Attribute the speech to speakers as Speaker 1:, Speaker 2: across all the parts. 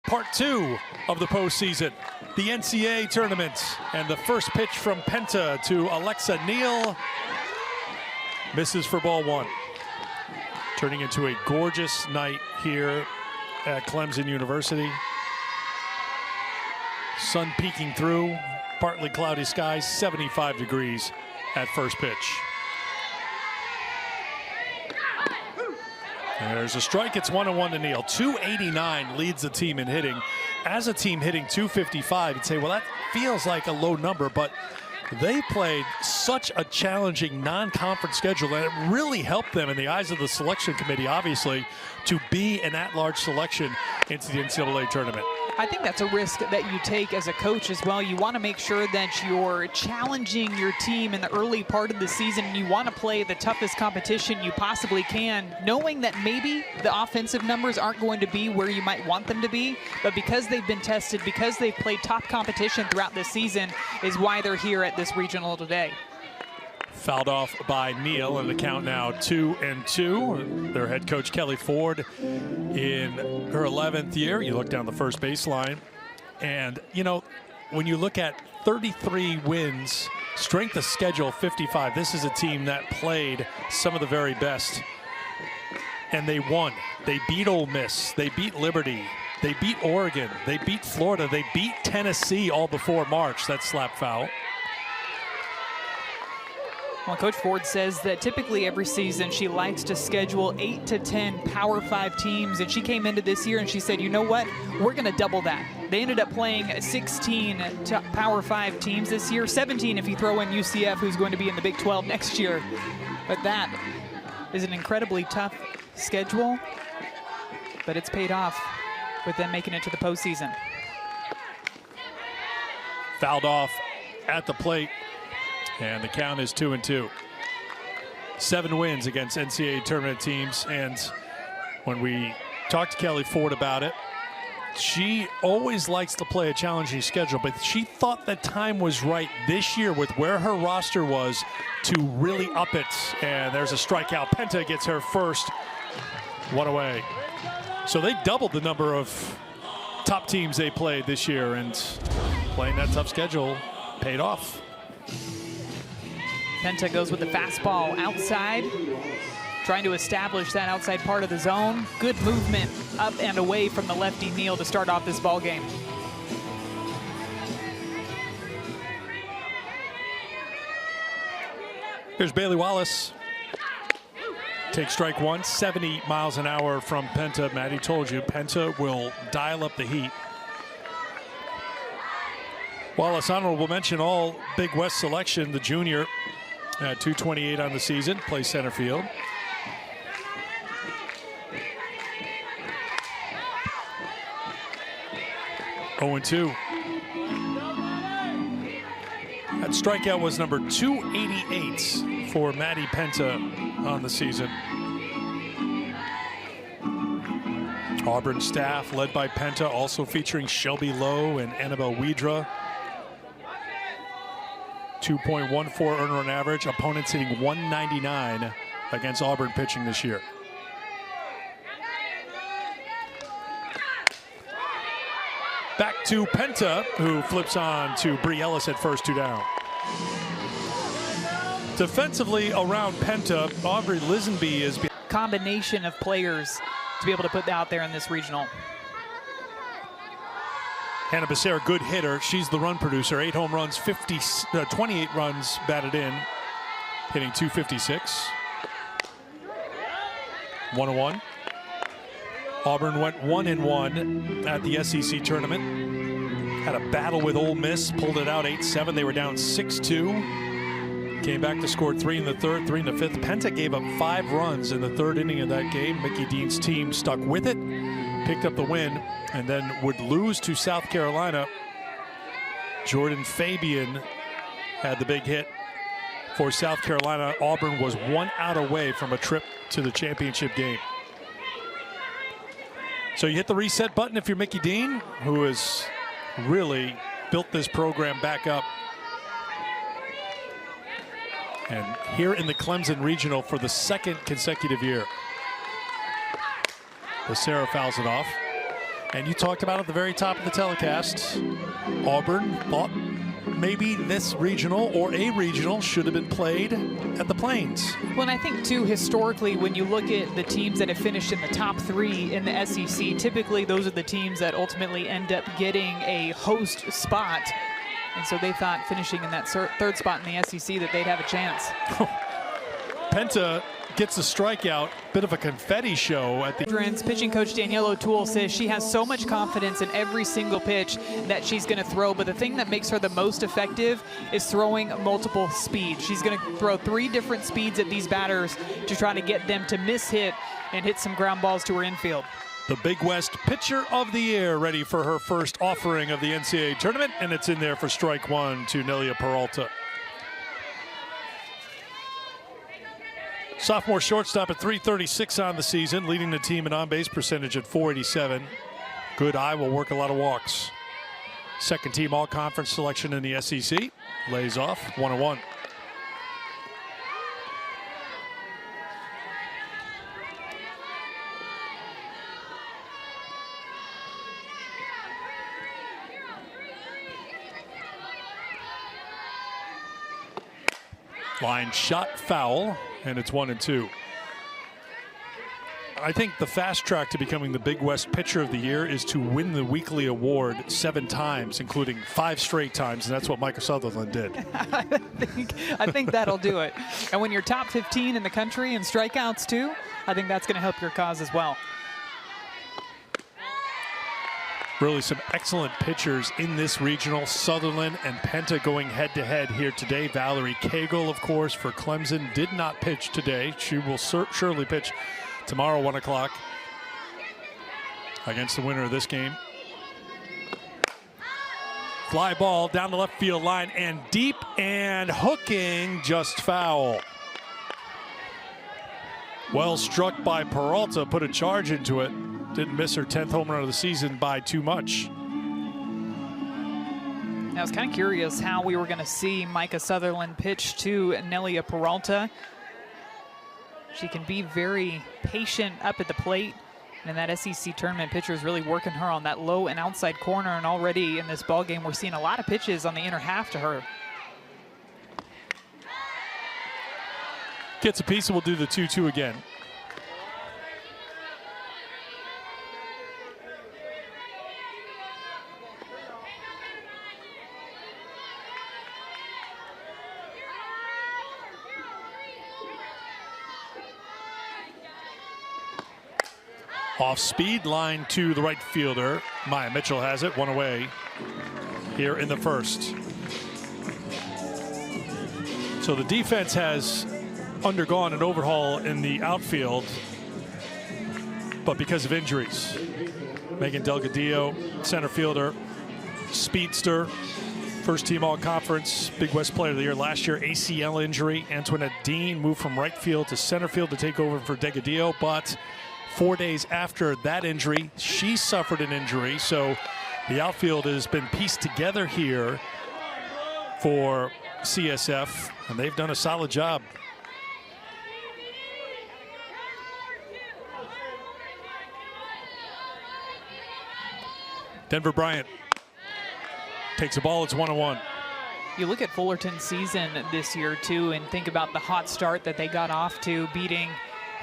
Speaker 1: Part 2 of the postseason, the NCAA tournament, and the first pitch from Penta to Alexa Neal misses for ball one. Turning into a gorgeous night here at Clemson University. Sun peeking through, partly cloudy skies, 75 degrees at first pitch. There's a strike. It's 1-1 to Neal. 289 leads the team in hitting. As a team hitting 255, you'd say, well, that feels like a low number, but they played such a challenging non-conference schedule, and it really helped them in the eyes of the selection committee, obviously, to be an at-large selection into the NCAA tournament.
Speaker 2: I think that's a risk that you take as a coach as well. You want to make sure that you're challenging your team in the early part of the season. You want to play the toughest competition you possibly can, knowing that maybe the offensive numbers aren't going to be where you might want them to be, but because they've been tested, because they've played top competition throughout this season, is why they're here at this regional today.
Speaker 1: Fouled off by Neal, and the count now 2-2. Their head coach Kelly Ford in her 11th year. You look down the first baseline, and you know, when you look at 33 wins, strength of schedule 55, this is a team that played some of the very best, and they won. They beat Ole Miss, they beat Liberty, they beat Oregon, they beat Florida, they beat Tennessee all before March. That slap foul.
Speaker 2: Well, Coach Ford says that typically every season she likes to schedule 8 to 10 Power 5 teams, and she came into this year and she said, you know what, we're going to double that. They ended up playing 16 Power 5 teams this year, 17 if you throw in UCF, who's going to be in the Big 12 next year. But that is an incredibly tough schedule, but it's paid off with them making it to the postseason.
Speaker 1: Fouled off at the plate. And the count is 2-2. 7 wins against NCAA tournament teams. And when we talked to Kelly Ford about it, she always likes to play a challenging schedule, but she thought the time was right this year with where her roster was to really up it. And there's a strikeout. Penta gets her first. One away. So they doubled the number of top teams they played this year, and playing that tough schedule paid off.
Speaker 2: Penta goes with the fastball outside, trying to establish that outside part of the zone. Good movement up and away from the lefty Neal to start off this ball game.
Speaker 1: Here's Bailey Wallace. Takes strike one, 70 miles an hour from Penta. Maddie told you, Penta will dial up the heat. Wallace, honorable mention, all Big West selection, the junior. 228 on the season, plays center field. Oh, 2. That strikeout was number 288 for Maddie Penta on the season. Auburn staff led by Penta, also featuring Shelby Lowe and Annabelle Widra. 2.14 earner on average. Opponents hitting 199 against Auburn pitching this year. Back to Penta, who flips on to Bree Ellis at first, 2 down. Defensively around Penta, Aubrey Lisenby is
Speaker 2: combination of players to be able to put out there in this regional.
Speaker 1: Hannah Becerra, good hitter. She's the run producer. 8 home runs, 28 runs batted in, hitting 256. 1-1. Auburn went 1-1 at the SEC tournament. Had a battle with Ole Miss, pulled it out 8-7. They were down 6-2. Came back to score 3 in the third, 3 in the fifth. Penta gave up 5 runs in the third inning of that game. Mickey Dean's team stuck with it, picked up the win, and then would lose to South Carolina. Jordan Fabian had the big hit for South Carolina. Auburn was 1 out away from a trip to the championship game. So you hit the reset button if you're Mickey Dean, who has really built this program back up. And here in the Clemson Regional for the 2nd consecutive year. Becerra fouls it off. And you talked about at the very top of the telecast, Auburn thought maybe this regional or a regional should have been played at the Plains.
Speaker 2: Well, and I think, too, historically, when you look at the teams that have finished in the top 3 in the SEC, typically those are the teams that ultimately end up getting a host spot. And so they thought finishing in that third spot in the SEC that they'd have a chance.
Speaker 1: Penta gets a strikeout, bit of a confetti show at the
Speaker 2: Pitching coach Danielle O'Toole says she has so much confidence in every single pitch that she's going to throw, but the thing that makes her the most effective is throwing multiple speeds. She's going to throw 3 different speeds at these batters to try to get them to miss hit and hit some ground balls to her infield.
Speaker 1: The Big West Pitcher of the Year ready for her first offering of the NCAA tournament, and it's in there for strike 1 to Nelia Peralta. Sophomore shortstop at .336 on the season, leading the team in on-base percentage at .487. Good eye will work a lot of walks. Second team all-conference selection in the SEC. Lays off 1-1. Line shot foul, and it's 1-2. I think the fast track to becoming the Big West Pitcher of the Year is to win the weekly award 7 times, including 5 straight times, and that's what Micah Sutherland did.
Speaker 2: I think that'll do it. And when you're top 15 in the country in strikeouts too, I think that's going to help your cause as well.
Speaker 1: Really some excellent pitchers in this regional. Sutherland and Penta going head-to-head here today. Valerie Cagle, of course, for Clemson, did not pitch today. She will surely pitch tomorrow, 1 o'clock, against the winner of this game. Fly ball down the left field line and deep and hooking, just foul. Well struck by Peralta, put a charge into it. Didn't miss her 10th home run of the season by too much.
Speaker 2: I was kind of curious how we were going to see Micah Sutherland pitch to Nelia Peralta. She can be very patient up at the plate, and that SEC tournament pitcher is really working her on that low and outside corner, and already in this ball game we're seeing a lot of pitches on the inner half to her.
Speaker 1: Gets a piece and we'll do the 2-2 again. Off speed line to the right fielder. Maya Mitchell has it, 1 away here in the first. So the defense has undergone an overhaul in the outfield, but because of injuries. Megan Delgadillo, center fielder, speedster, first team all-conference, Big West Player of the Year last year, ACL injury. Antoinette Dean moved from right field to center field to take over for Delgadillo, but 4 days after that injury, she suffered an injury. So the outfield has been pieced together here for CSF, and they've done a solid job. Denver Bryant takes a ball, it's 1-1.
Speaker 2: You look at Fullerton's season this year too and think about the hot start that they got off to, beating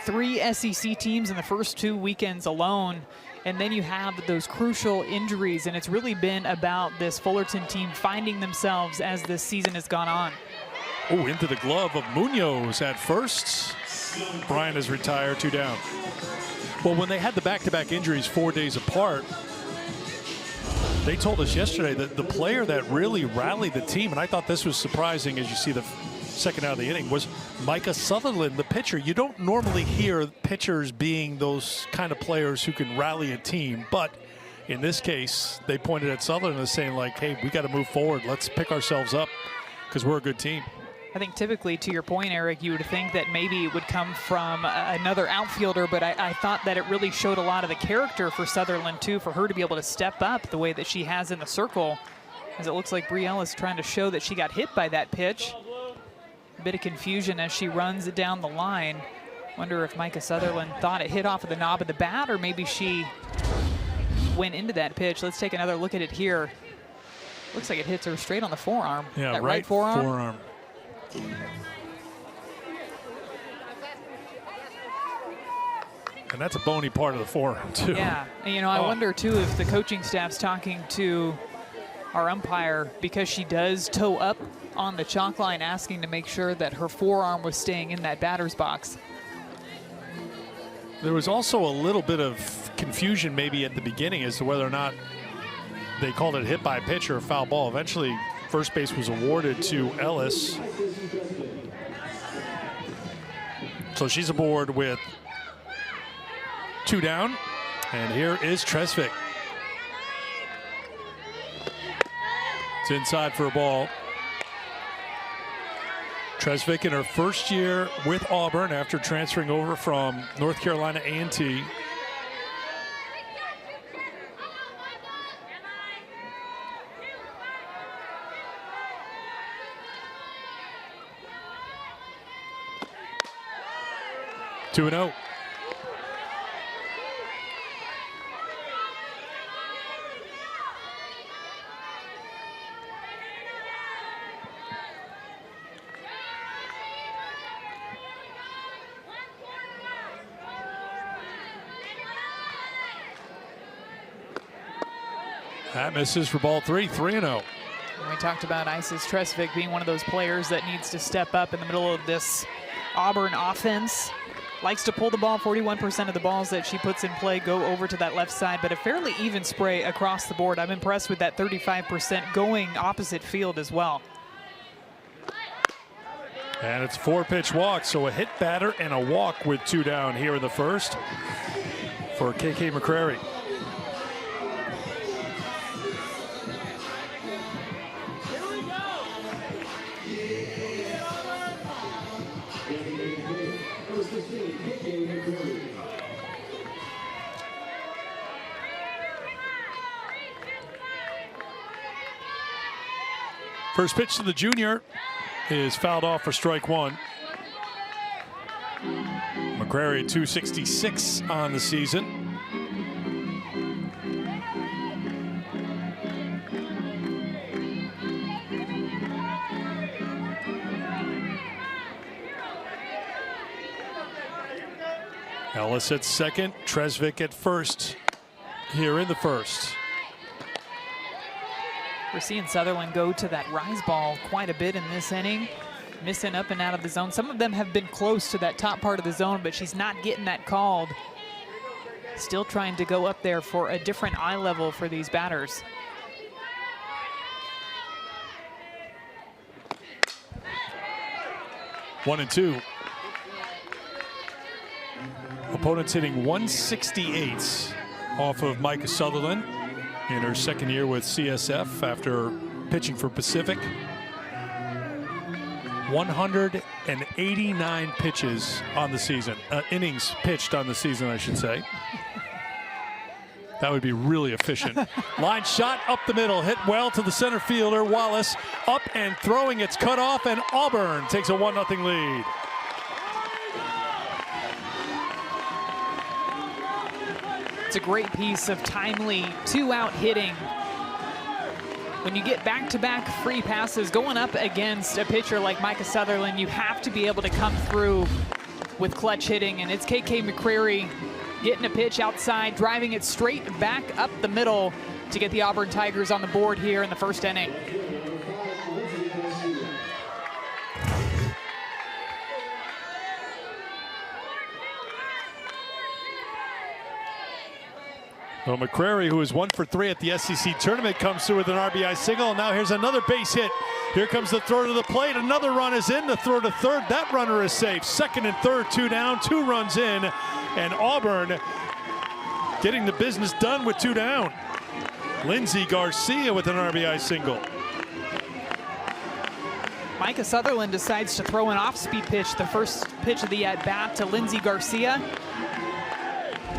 Speaker 2: 3 SEC teams in the first 2 weekends alone, and then you have those crucial injuries, and it's really been about this Fullerton team finding themselves as this season has gone on.
Speaker 1: Oh, into the glove of Munoz at first. Bryant is retired, 2 down. Well, when they had the back-to-back injuries 4 days apart, they told us yesterday that the player that really rallied the team, and I thought this was surprising as you see the second out of the inning, was Micah Sutherland, the pitcher. You don't normally hear pitchers being those kind of players who can rally a team, but in this case, they pointed at Sutherland as saying, like, hey, we got to move forward. Let's pick ourselves up because we're a good team.
Speaker 2: I think typically, to your point, Eric, you would think that maybe it would come from another outfielder, but I thought that it really showed a lot of the character for Sutherland, too, for her to be able to step up the way that she has in the circle, as it looks like Brielle is trying to show that she got hit by that pitch. A bit of confusion as she runs it down the line. Wonder if Micah Sutherland thought it hit off of the knob of the bat, or maybe she went into that pitch. Let's take another look at it here. Looks like it hits her straight on the forearm.
Speaker 1: Yeah,
Speaker 2: that
Speaker 1: right forearm. And that's a bony part of the forearm, too.
Speaker 2: Yeah, and, you know, I wonder, too, if the coaching staff's talking to our umpire because she does toe up on the chalk line, asking to make sure that her forearm was staying in that batter's box.
Speaker 1: There was also a little bit of confusion maybe at the beginning as to whether or not they called it hit by pitch or a foul ball. Eventually, first base was awarded to Ellis. So she's aboard with 2 down. And here is Tresvik. It's inside for a ball. Tresvik in her first year with Auburn after transferring over from North Carolina A&T. Two and 0. That misses for ball 3, 3-0.
Speaker 2: We talked about Isis Tresvik being one of those players that needs to step up in the middle of this Auburn offense. Likes to pull the ball. 41% of the balls that she puts in play go over to that left side, but a fairly even spray across the board. I'm impressed with that 35% going opposite field as well.
Speaker 1: And it's 4-pitch walk, so a hit batter and a walk with 2 down here in the first for KK McCrary. First pitch to the junior is fouled off for strike 1. McCrary 266 on the season. Ellis at second, Tresvik at first here in the first.
Speaker 2: We're seeing Sutherland go to that rise ball quite a bit in this inning, missing up and out of the zone. Some of them have been close to that top part of the zone, but she's not getting that called. Still trying to go up there for a different eye level for these batters.
Speaker 1: One and two. Opponents hitting 168 off of Micah Sutherland in her second year with CSF after pitching for Pacific. 189 pitches on the season, innings pitched on the season, I should say. That would be really efficient. Line shot up the middle, hit well to the center fielder, Wallace, up and throwing, it's cut off, and Auburn takes a 1-0 lead.
Speaker 2: It's a great piece of timely two-out hitting. When you get back-to-back free passes going up against a pitcher like Micah Sutherland, you have to be able to come through with clutch hitting, and it's KK McCrary getting a pitch outside, driving it straight back up the middle to get the Auburn Tigers on the board here in the first inning.
Speaker 1: Well, McCrary, who is 1 for 3 at the SEC tournament, comes through with an RBI single. Now here's another base hit. Here comes the throw to the plate. Another run is in. The throw to third. That runner is safe. Second and third, 2 down, 2 runs in. And Auburn getting the business done with 2 down. Lindsey Garcia with an RBI single.
Speaker 2: Micah Sutherland decides to throw an off-speed pitch, the first pitch of the at-bat to Lindsey Garcia.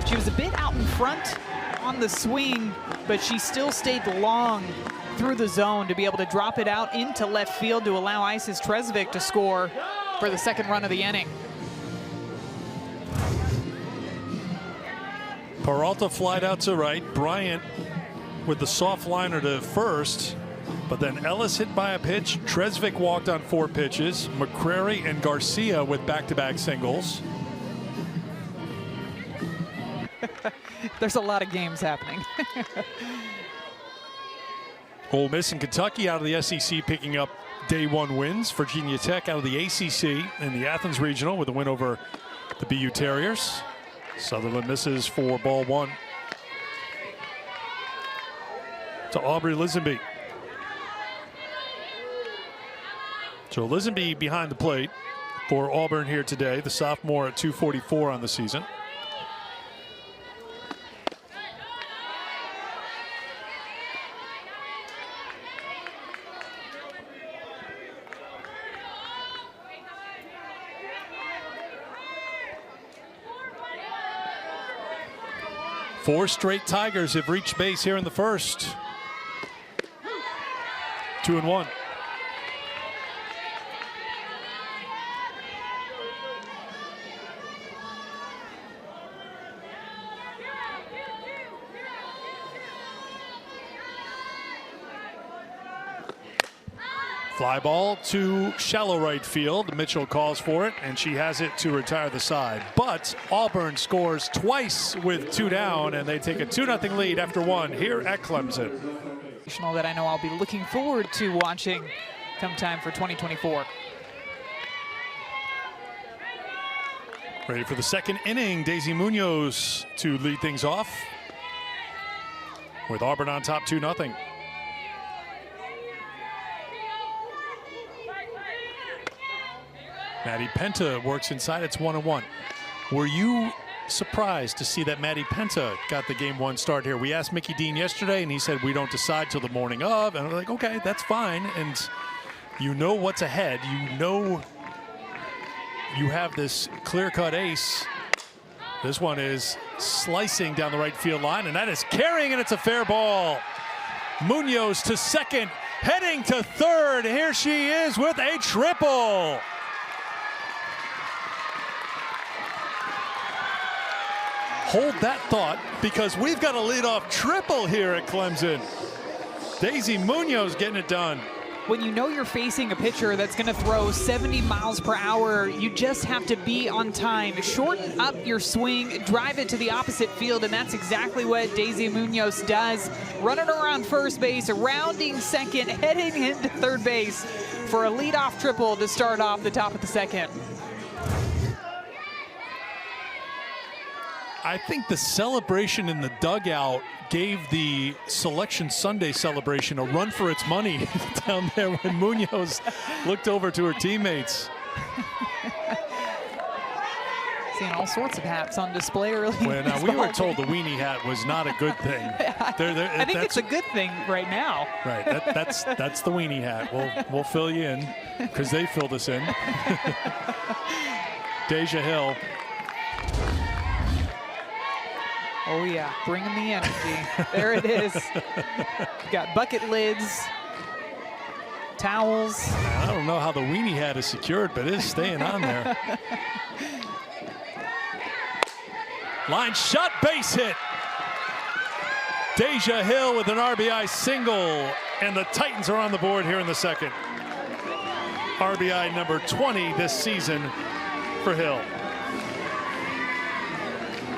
Speaker 2: She was a bit out in front on the swing, but she still stayed long through the zone to be able to drop it out into left field to allow Isis Tresvik to score for the second run of the inning.
Speaker 1: Peralta flied out to right. Bryant with the soft liner to first. But then Ellis hit by a pitch. Tresvik walked on 4 pitches. McCrary and Garcia with back-to-back singles.
Speaker 2: There's a lot of games happening.
Speaker 1: Ole Miss and Kentucky out of the SEC picking up day 1 wins. Virginia Tech out of the ACC in the Athens Regional with a win over the BU Terriers. Sutherland misses for ball 1. To Aubrey Lisenby. So Lisenby behind the plate for Auburn here today. The sophomore at 244 on the season. Four straight Tigers have reached base here in the first. 2-1. Fly ball to shallow right field. Mitchell calls for it, and she has it to retire the side. But Auburn scores twice with 2 down, and they take a 2-0 lead after 1 here at Clemson.
Speaker 2: That I know I'll be looking forward to watching come time for 2024.
Speaker 1: Ready for the second inning. Daisy Munoz to lead things off with Auburn on top 2-0. Maddie Penta works inside. It's 1-1. Were you surprised to see that Maddie Penta got the game 1 start here? We asked Mickey Dean yesterday, and he said we don't decide till the morning of. And we're like, okay, that's fine. And you know what's ahead. You know you have this clear-cut ace. This one is slicing down the right field line, and that is carrying, and it's a fair ball. Munoz to second, heading to third. Here she is with a triple. Hold that thought, because we've got a leadoff triple here at Clemson. Daisy Munoz getting it done.
Speaker 2: When you know you're facing a pitcher that's going to throw 70 miles per hour, you just have to be on time. Shorten up your swing, drive it to the opposite field, and that's exactly what Daisy Munoz does. Running around first base, rounding second, heading into third base for a leadoff triple to start off the top of the second.
Speaker 1: I think the celebration in the dugout gave the Selection Sunday celebration a run for its money down there when Munoz looked over to her teammates.
Speaker 2: Seeing all sorts of hats on display early.
Speaker 1: When we were told the weenie hat was not a good thing.
Speaker 2: I think it's a good thing right now.
Speaker 1: Right, that's the weenie hat. We'll fill you in because they filled us in. Deja Hill.
Speaker 2: Oh yeah, bringing the energy. There it is. Got bucket lids, towels.
Speaker 1: I don't know how the weenie hat is secured, but it's staying on there. Line shot, base hit. Deja Hill with an RBI single, and the Titans are on the board here in the second. RBI number 20 this season for Hill.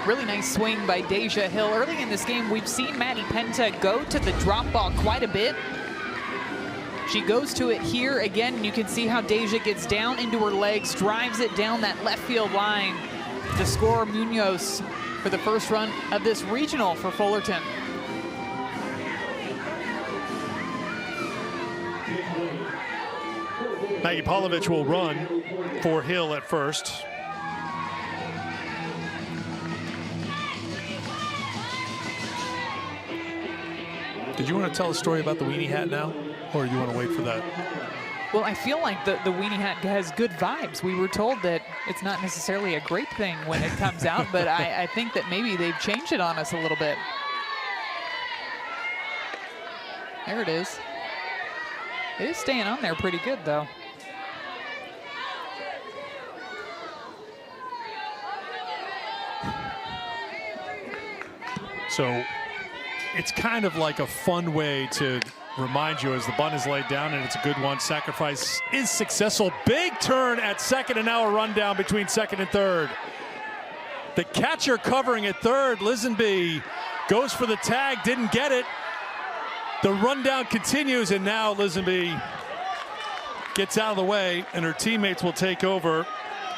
Speaker 2: Really nice swing by Deja Hill. Early in this game, we've seen Maddie Penta go to the drop ball quite a bit. She goes to it here again, and you can see how Deja gets down into her legs, drives it down that left field line to score Munoz for the first run of this regional for Fullerton.
Speaker 1: Maggie Polovich will run for Hill at first. Did you want to tell a story about the weenie hat now, or do you want to wait for that?
Speaker 2: Well, I feel like the weenie hat has good vibes. We were told that it's not necessarily a great thing when it comes out, but I think that maybe they've changed it on us a little bit. There it is. It is staying on there pretty good, though.
Speaker 1: So it's kind of like a fun way to remind you as the bunt is laid down, and it's a good one. Sacrifice is successful. Big turn at second, and now a rundown between second and third. The catcher covering at third, Lisenby, goes for the tag, didn't get it. The rundown continues, and now Lisenby gets out of the way, and her teammates will take over,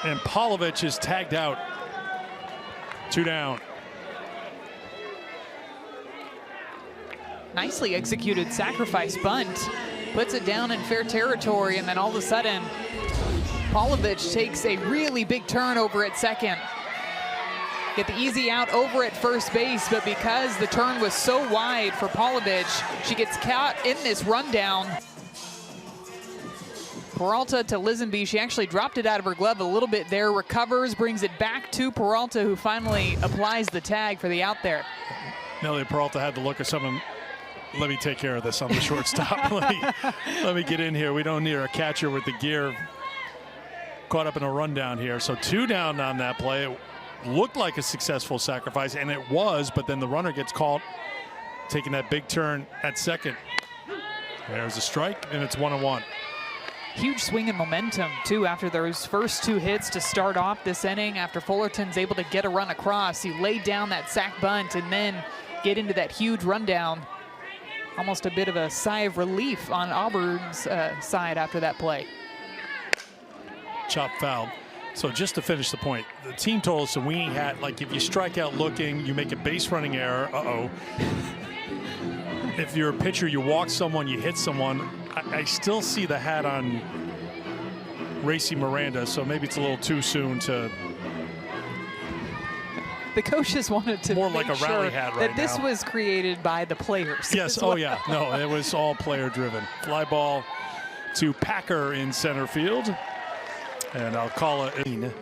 Speaker 1: and Polovich is tagged out. 2 down.
Speaker 2: Nicely executed sacrifice bunt. Puts it down in fair territory, and then all of a sudden, Polovich takes a really big turn over at second. Get the easy out over at first base, but because the turn was so wide for Polovich, she gets caught in this rundown. Peralta to Lisenby. She actually dropped it out of her glove a little bit there, recovers, brings it back to Peralta, who finally applies the tag for the out there.
Speaker 1: Nelly Peralta had the look of someone, let me take care of this on the shortstop. let me get in here. We don't need a catcher with the gear caught up in a rundown here. So 2 down on that play. It looked like a successful sacrifice, and it was, but then the runner gets caught taking that big turn at second. There's a strike, and it's 1-1.
Speaker 2: Huge swing in momentum, too, after those first 2 hits to start off this inning. After Fullerton's able to get a run across, he laid down that sac bunt and then get into that huge rundown. Almost a bit of a sigh of relief on Auburn's side after that play.
Speaker 1: Chop foul. So just to finish the point, the team told us that we had, like, if you strike out looking, you make a base running error, If you're a pitcher, you walk someone, you hit someone. I still see the hat on Racy Miranda, so maybe it's a little too soon to.
Speaker 2: The coaches wanted to
Speaker 1: more
Speaker 2: make
Speaker 1: like a rally
Speaker 2: sure
Speaker 1: hat right
Speaker 2: that this
Speaker 1: now.
Speaker 2: Was created by the players.
Speaker 1: Yes, oh yeah, no, it was all player driven. Fly ball to Packer in center field, and I'll call it.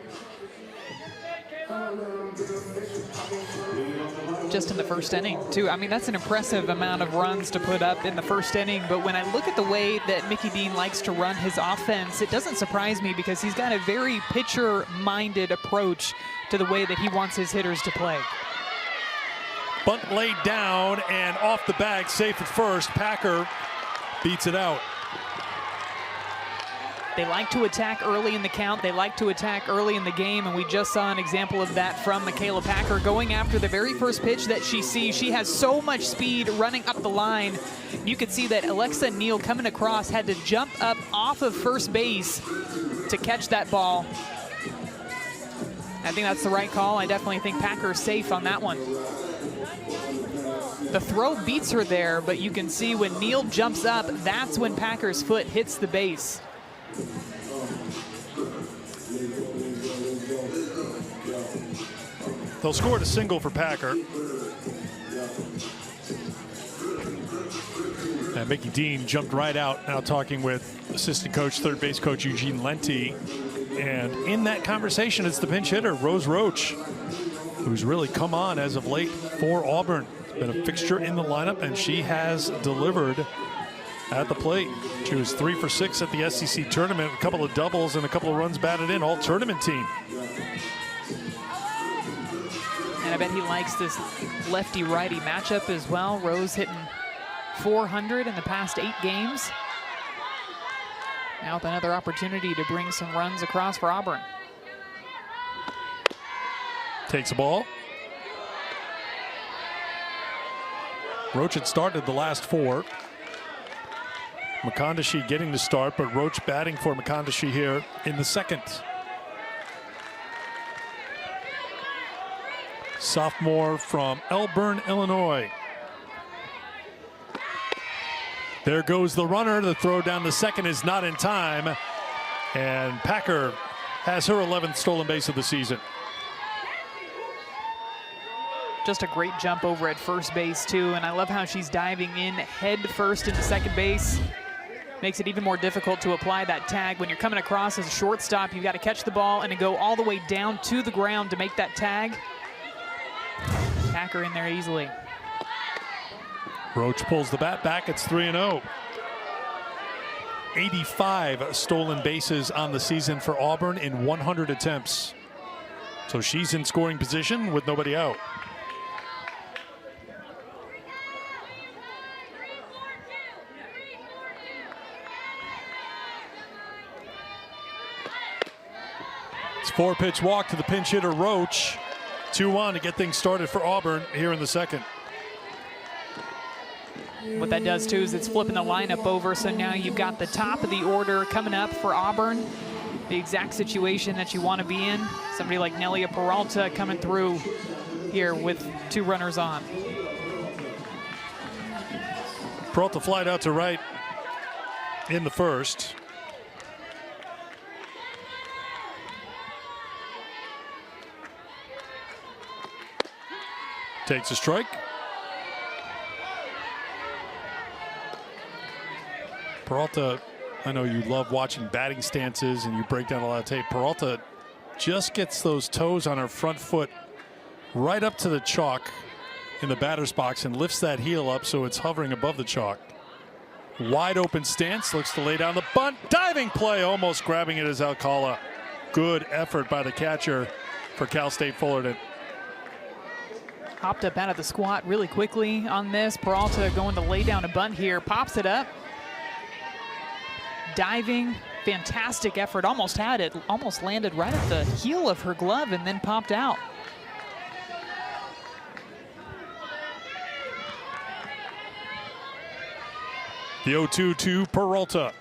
Speaker 2: Just in the first inning, too. I mean, that's an impressive amount of runs to put up in the first inning, but when I look at the way that Mickey Dean likes to run his offense, it doesn't surprise me because he's got a very pitcher-minded approach to the way that he wants his hitters to play.
Speaker 1: Bunt laid down and off the bag, safe at first. Packer beats it out.
Speaker 2: They like to attack early in the count. They like to attack early in the game, and we just saw an example of that from Michaela Packer going after the very first pitch that she sees. She has so much speed running up the line. You could see that Alexa Neal coming across had to jump up off of first base to catch that ball. I think that's the right call. I definitely think Packer's safe on that one. The throw beats her there, but you can see when Neal jumps up, that's when Packer's foot hits the base.
Speaker 1: They'll score a single for Packer. And Mickey Dean jumped right out, now talking with assistant coach, third base coach Eugene Lenti. And in that conversation, it's the pinch hitter, Rose Roach, who's really come on as of late for Auburn. Been a fixture in the lineup, and she has delivered at the plate. She was 3 for 6 at the SEC tournament, a couple of doubles and a couple of runs batted in, all tournament team.
Speaker 2: And I bet he likes this lefty-righty matchup as well. Rose hitting .400 in the past 8 games. Now with another opportunity to bring some runs across for Auburn.
Speaker 1: Takes a ball. Roach had started the last 4. McConaughey getting the start, but Roach batting for McConaughey here in the second. Sophomore from Elburn, Illinois. There goes the runner. The throw down the second is not in time. And Packer has her 11th stolen base of the season.
Speaker 2: Just a great jump over at first base, too. And I love how she's diving in head first into second base. Makes it even more difficult to apply that tag. When you're coming across as a shortstop, you've got to catch the ball and go all the way down to the ground to make that tag. Packer in there easily.
Speaker 1: Roach pulls the bat back. It's 3-0. 85 stolen bases on the season for Auburn in 100 attempts. So she's in scoring position with nobody out. It's 4-pitch walk to the pinch hitter Roach. 2-1 to get things started for Auburn here in the second.
Speaker 2: What that does too is it's flipping the lineup over, so now you've got the top of the order coming up for Auburn. The exact situation that you want to be in. Somebody like Nelia Peralta coming through here with 2 runners on.
Speaker 1: Peralta flied out to right in the first. Takes a strike. Peralta, I know you love watching batting stances and you break down a lot of tape. Peralta just gets those toes on her front foot right up to the chalk in the batter's box and lifts that heel up so it's hovering above the chalk. Wide open stance, looks to lay down the bunt. Diving play, almost grabbing it as Alcala. Good effort by the catcher for Cal State Fullerton.
Speaker 2: Hopped up out of the squat really quickly on this. Peralta going to lay down a bunt here, pops it up. Diving, fantastic effort, almost had it, almost landed right at the heel of her glove and then popped out.
Speaker 1: The 0-2 to Peralta.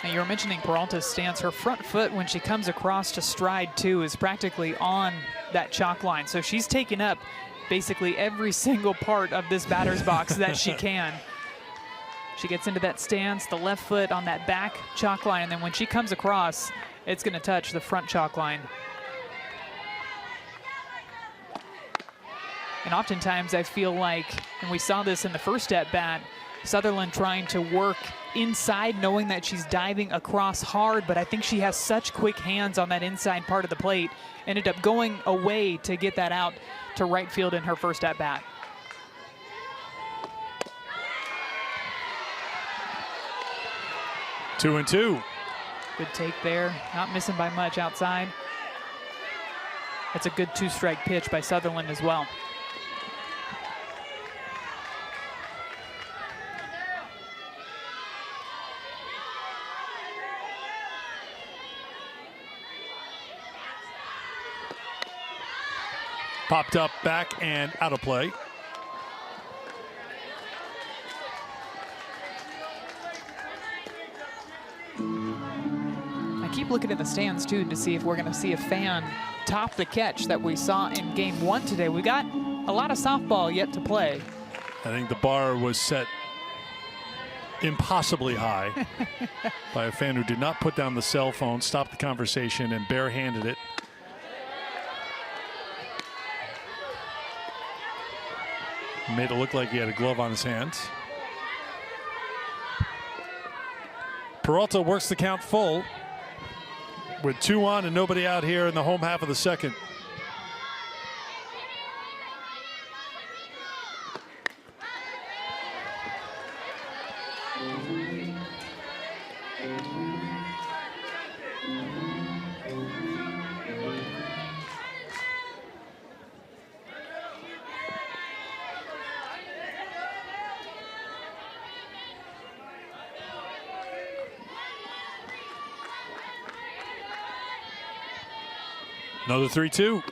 Speaker 2: And you were mentioning Peralta's stance. Her front foot when she comes across to stride too is practically on that chalk line. So she's taken up basically every single part of this batter's box that she can. She gets into that stance, the left foot on that back chalk line, and then when she comes across, it's going to touch the front chalk line. And oftentimes I feel like, and we saw this in the first at-bat, Sutherland trying to work inside, knowing that she's diving across hard, but I think she has such quick hands on that inside part of the plate, ended up going away to get that out to right field in her first at-bat.
Speaker 1: 2-2.
Speaker 2: Good take there, not missing by much outside. That's a good 2-strike pitch by Sutherland as well.
Speaker 1: Popped up, back, and out of play.
Speaker 2: I keep looking at the stands too to see if we're going to see a fan top the catch that we saw in game 1 today. We got a lot of softball yet to play.
Speaker 1: I think the bar was set impossibly high by a fan who did not put down the cell phone, stopped the conversation, and barehanded it. Made it look like he had a glove on his hands. Peralta works the count full with 2 on and nobody out here in the home half of the second. Another 3-2.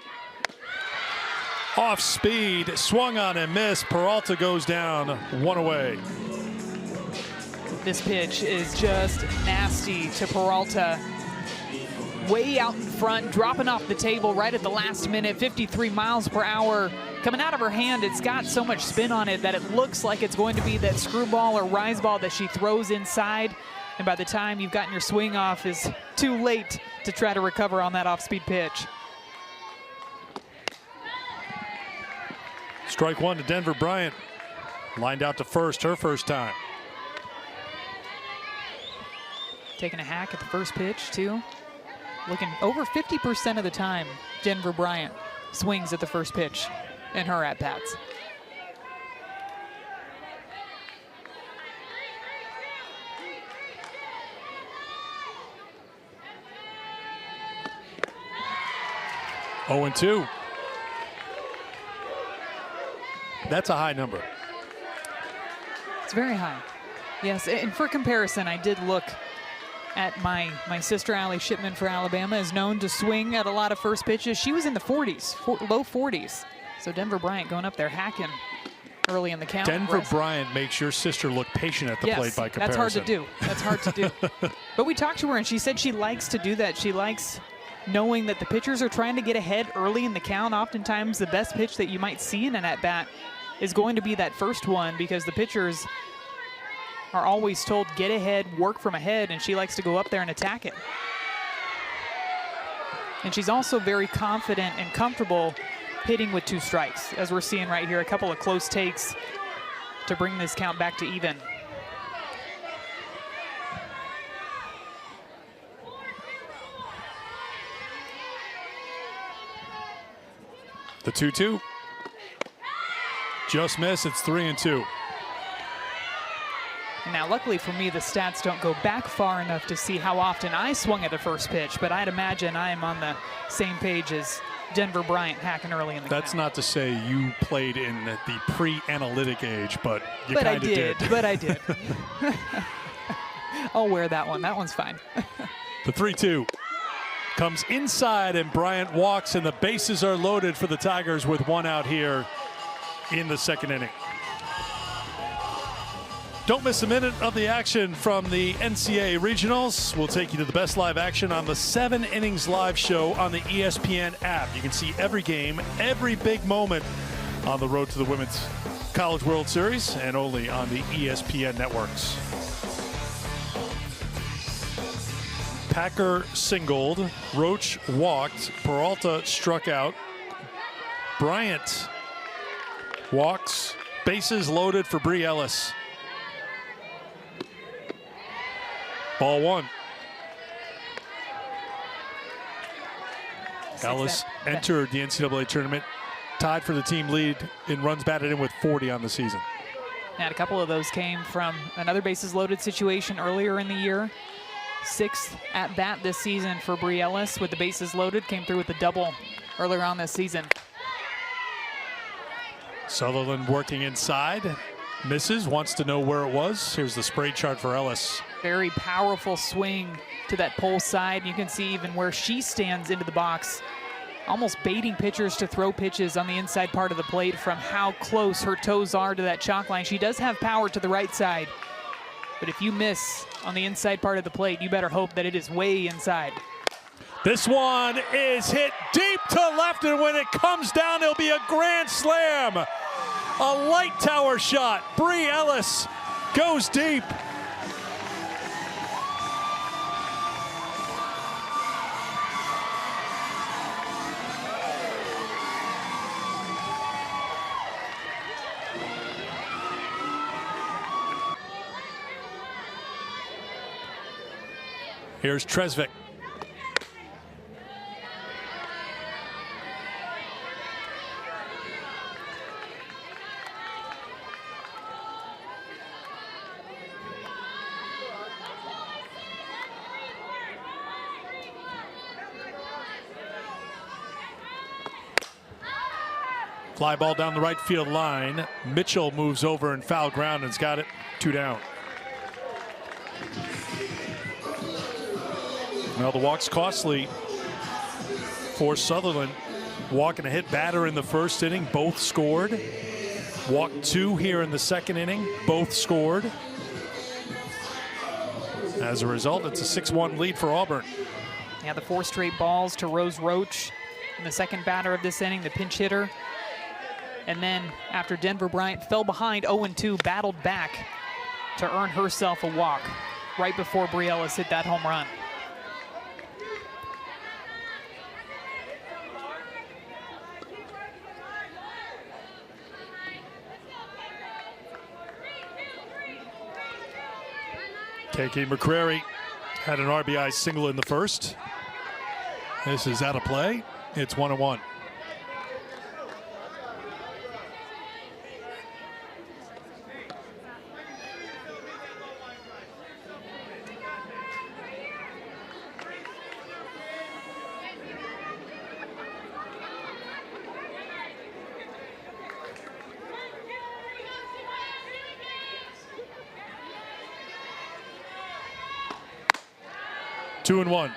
Speaker 1: Off speed, swung on and missed. Peralta goes down, 1 away.
Speaker 2: This pitch is just nasty to Peralta. Way out in front, dropping off the table right at the last minute, 53 miles per hour. Coming out of her hand, it's got so much spin on it that it looks like it's going to be that screwball or rise ball that she throws inside. And by the time you've gotten your swing off, is too late to try to recover on that off-speed pitch.
Speaker 1: Strike 1 to Denver Bryant. Lined out to first, her first time.
Speaker 2: Taking a hack at the first pitch, too. Looking over 50% of the time, Denver Bryant swings at the first pitch in her at-bats.
Speaker 1: Oh, 2. That's a high number.
Speaker 2: It's very high. Yes, and for comparison, I did look at my sister Allie Shipman for Alabama is known to swing at a lot of first pitches. She was in the 40s, low 40s. So Denver Bryant going up there hacking early in the count.
Speaker 1: Denver Bryant makes your sister look patient at the plate by comparison.
Speaker 2: That's hard to do. That's hard to do. But we talked to her, and she said she likes to do that. She likes knowing that the pitchers are trying to get ahead early in the count. Oftentimes the best pitch that you might see in an at-bat is going to be that first one, because the pitchers are always told, get ahead, work from ahead, and she likes to go up there and attack it. And she's also very confident and comfortable hitting with 2 strikes, as we're seeing right here, a couple of close takes to bring this count back to even.
Speaker 1: The 2-2. Just miss. It's 3-2.
Speaker 2: Now, luckily for me, the stats don't go back far enough to see how often I swung at the first pitch, but I'd imagine I am on the same page as Denver Bryant hacking early in the
Speaker 1: That's
Speaker 2: count.
Speaker 1: not to say you played in the pre-analytic age, but you kind of did.
Speaker 2: But I did. I'll wear that one. That one's fine.
Speaker 1: The 3-2 comes inside, and Bryant walks, and the bases are loaded for the Tigers with 1 out here in the second inning. Don't miss a minute of the action from the NCAA Regionals. We'll take you to the best live action on the 7 Innings Live show on the ESPN app. You can see every game, every big moment on the road to the Women's College World Series, and only on the ESPN networks. Packer singled, Roach walked, Peralta struck out, Bryant walks, bases loaded for Bree Ellis. Ball 1. Ellis entered the NCAA tournament, tied for the team lead in runs batted in with 40 on the season.
Speaker 2: And a couple of those came from another bases loaded situation earlier in the year. 6th at bat this season for Bree Ellis with the bases loaded. Came through with a double earlier on this season.
Speaker 1: Sutherland working inside. Misses, wants to know where it was. Here's the spray chart for Ellis.
Speaker 2: Very powerful swing to that pole side. You can see even where she stands into the box, almost baiting pitchers to throw pitches on the inside part of the plate from how close her toes are to that chalk line. She does have power to the right side, but if you miss on the inside part of the plate, you better hope that it is way inside.
Speaker 1: This one is hit deep to left, and when it comes down, it'll be a grand slam. A light tower shot. Bree Ellis goes deep. Here's Tresvik. Fly ball down the right field line. Mitchell moves over in foul ground and's got it. 2 down. Well, the walk's costly for Sutherland. Walking a hit batter in the first inning, both scored. Walked 2 here in the second inning, both scored. As a result, it's a 6-1 lead for Auburn.
Speaker 2: Yeah, the 4 straight balls to Rose Roach in the second batter of this inning, the pinch hitter. And then after Denver Bryant fell behind 0-2, battled back to earn herself a walk right before Bree Ellis hit that home run.
Speaker 1: KK McCrary had an RBI single in the first. This is out of play. It's 1-1. 2-1.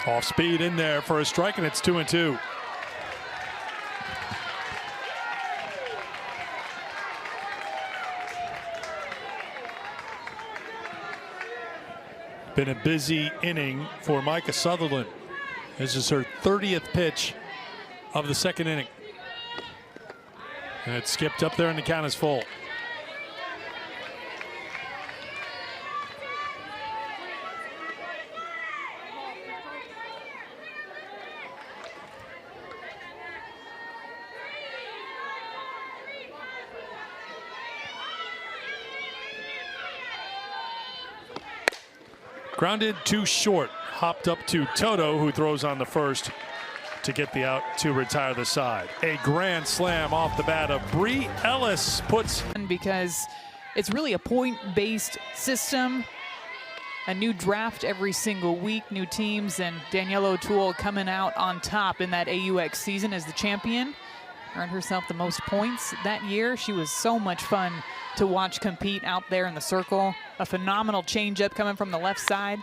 Speaker 1: Off speed in there for a strike, and it's 2-2. Been a busy inning for Micah Sutherland. This is her 30th pitch of the second inning. And it skipped up there and the count is full. Grounded too short, hopped up to Toto, who throws on the first to get the out to retire the side. A grand slam off the bat of Bree Ellis puts.
Speaker 2: Because it's really a point-based system, a new draft every single week, new teams, and Danielle O'Toole coming out on top in that AUX season as the champion. Earned herself the most points that year. She was so much fun to watch compete out there in the circle. A phenomenal changeup coming from the left side.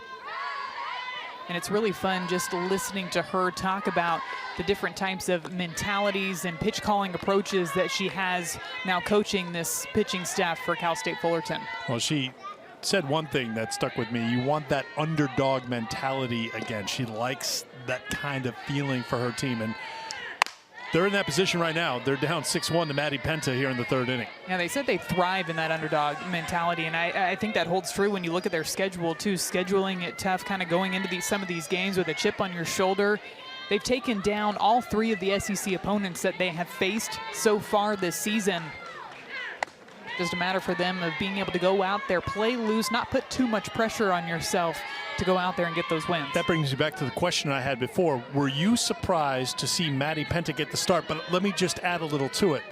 Speaker 2: And it's really fun just listening to her talk about the different types of mentalities and pitch calling approaches that she has now coaching this pitching staff for Cal State Fullerton.
Speaker 1: Well, she said one thing that stuck with me. You want that underdog mentality again. She likes that kind of feeling for her team. And they're in that position right now. They're down 6-1 to Maddie Penta here in the third inning.
Speaker 2: Yeah, they said they thrive in that underdog mentality, and I think that holds true when you look at their schedule too. Scheduling it tough, kind of going into some of these games with a chip on your shoulder. They've taken down all three of the SEC opponents that they have faced so far this season. Just a matter for them of being able to go out there, play loose, not put too much pressure on yourself to go out there and get those wins.
Speaker 1: That brings me back to the question I had before. Were you surprised to see Maddie Penta get the start? But let me just add a little to it.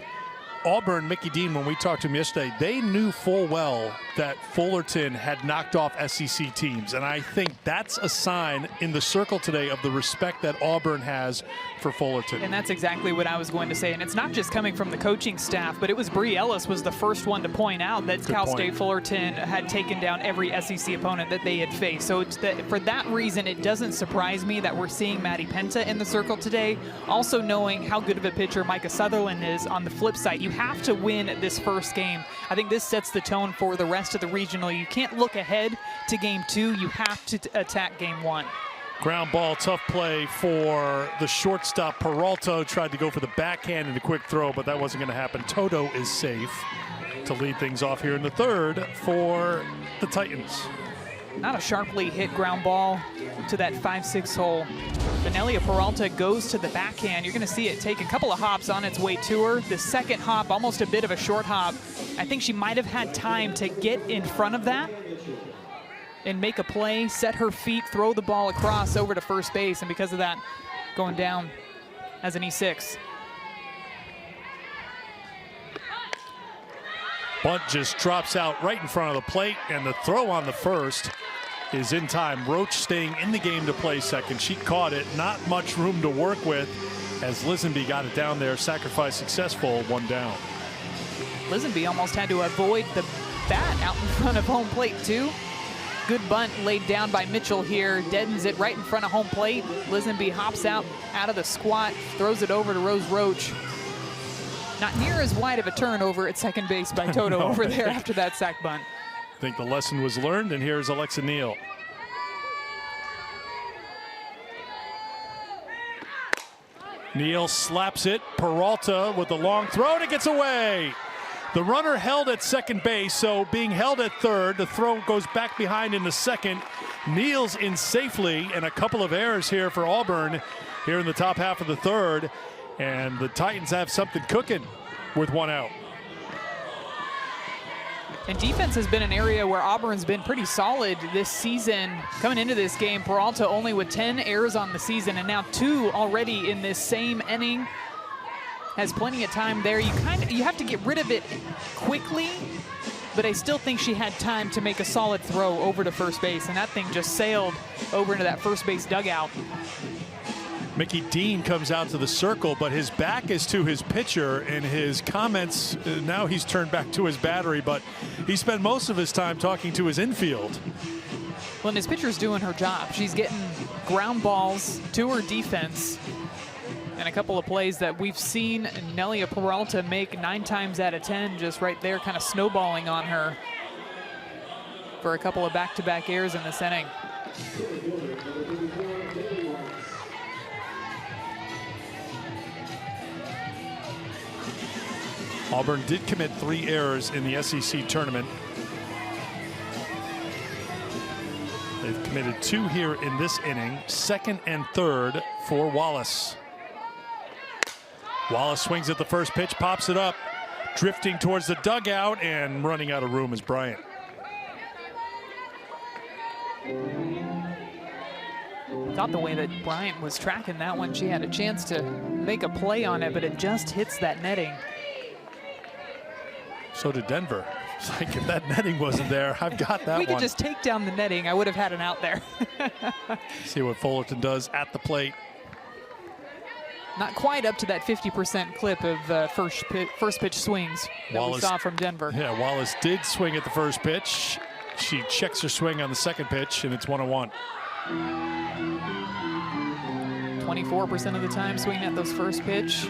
Speaker 1: Auburn, Mickey Dean, when we talked to him yesterday, they knew full well that Fullerton had knocked off SEC teams. And I think that's a sign in the circle today of the respect that Auburn has for Fullerton.
Speaker 2: And that's exactly what I was going to say. And it's not just coming from the coaching staff, but it was Bree Ellis was the first one to point out that Cal State Fullerton had taken down every SEC opponent that they had faced. So for that reason, it doesn't surprise me that we're seeing Maddie Penta in the circle today. Also knowing how good of a pitcher Micah Sutherland is on the flip side. You have to win this first game. I think this sets the tone for the rest of the regional. You can't look ahead to game two. You have to attack game one.
Speaker 1: Ground ball, tough play for the shortstop. Peralta tried to go for the backhand and a quick throw, but that wasn't going to happen. Toto is safe to lead things off here in the third for the Titans.
Speaker 2: Not a sharply hit ground ball to that 5-6 hole. Benelia Peralta goes to the backhand. You're going to see it take a couple of hops on its way to her. The second hop, almost a bit of a short hop. I think she might have had time to get in front of that and make a play, set her feet, throw the ball across over to first base, and because of that, going down as an E6.
Speaker 1: Bunt just drops out right in front of the plate, and the throw on the first is in time. Roach staying in the game to play second. She caught it, not much room to work with as Lisenby got it down there. Sacrifice successful, one down.
Speaker 2: Lisenby almost had to avoid the bat out in front of home plate too. Good bunt laid down by Mitchell here, deadens it right in front of home plate. Lisenby hops out of the squat, throws it over to Rose Roach. Not near as wide of a turnover at second base by Toto
Speaker 1: no,
Speaker 2: over there after that sac bunt.
Speaker 1: I think the lesson was learned, and here's Alexa Neal. Neal slaps it. Peralta with the long throw, and it gets away. The runner held at second base, so being held at third, the throw goes back behind in the second. Neal's in safely, and a couple of errors here for Auburn here in the top half of the third. And the Titans have something cooking with one out.
Speaker 2: And defense has been an area where Auburn's been pretty solid this season. Coming into this game, Peralta only with 10 errors on the season, and now 2 already in this same inning. Has plenty of time there. You have to get rid of it quickly but I still think she had time to make a solid throw over to first base, and that thing just sailed over into that first base dugout.
Speaker 1: Mickey Dean comes out to the circle, but his back is to his pitcher, and his comments, now he's turned back to his battery, but he spent most of his time talking to his infield.
Speaker 2: Well, and his pitcher's doing her job. She's getting ground balls to her defense, and a couple of plays that we've seen Nelia Peralta make 9 times out of 10, just right there kind of snowballing on her for a couple of back-to-back errors in this inning.
Speaker 1: Auburn did commit 3 errors in the SEC tournament. They've committed 2 here in this inning, 2nd and 3rd for Wallace. Wallace swings at the first pitch, pops it up, drifting towards the dugout, and running out of room is Bryant.
Speaker 2: Thought the way that Bryant was tracking that one, she had a chance to make a play on it, but it just hits that netting.
Speaker 1: So did Denver. It's like, if that netting wasn't there, I've got that one.
Speaker 2: We could just take down the netting. I would have had an out there.
Speaker 1: See what Fullerton does at the plate.
Speaker 2: Not quite up to that 50% clip of first pitch swings that we saw from Denver.
Speaker 1: Yeah, Wallace did swing at the first pitch. She checks her swing on the second pitch, and it's 1-1.
Speaker 2: 24% of the time swinging at those first pitch.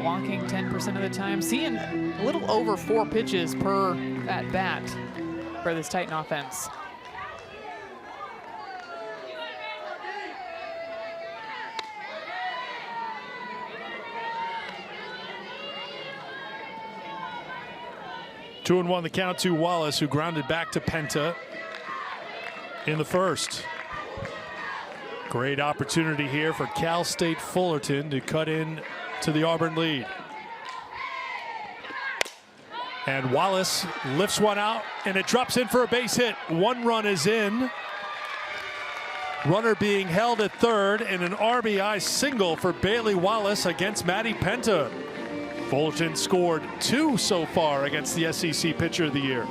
Speaker 2: Walking 10% of the time. Seeing a little over 4 pitches per at bat for this Titan offense.
Speaker 1: Two and 1 the count to Wallace, who grounded back to Penta in the first. Great opportunity here for Cal State Fullerton to cut in to the Auburn lead. And Wallace lifts one out, and it drops in for a base hit. 1 run is in. Runner being held at third, and an RBI single for Bailey Wallace against Maddie Penta. Fullerton scored 2 so far against the SEC Pitcher of the Year.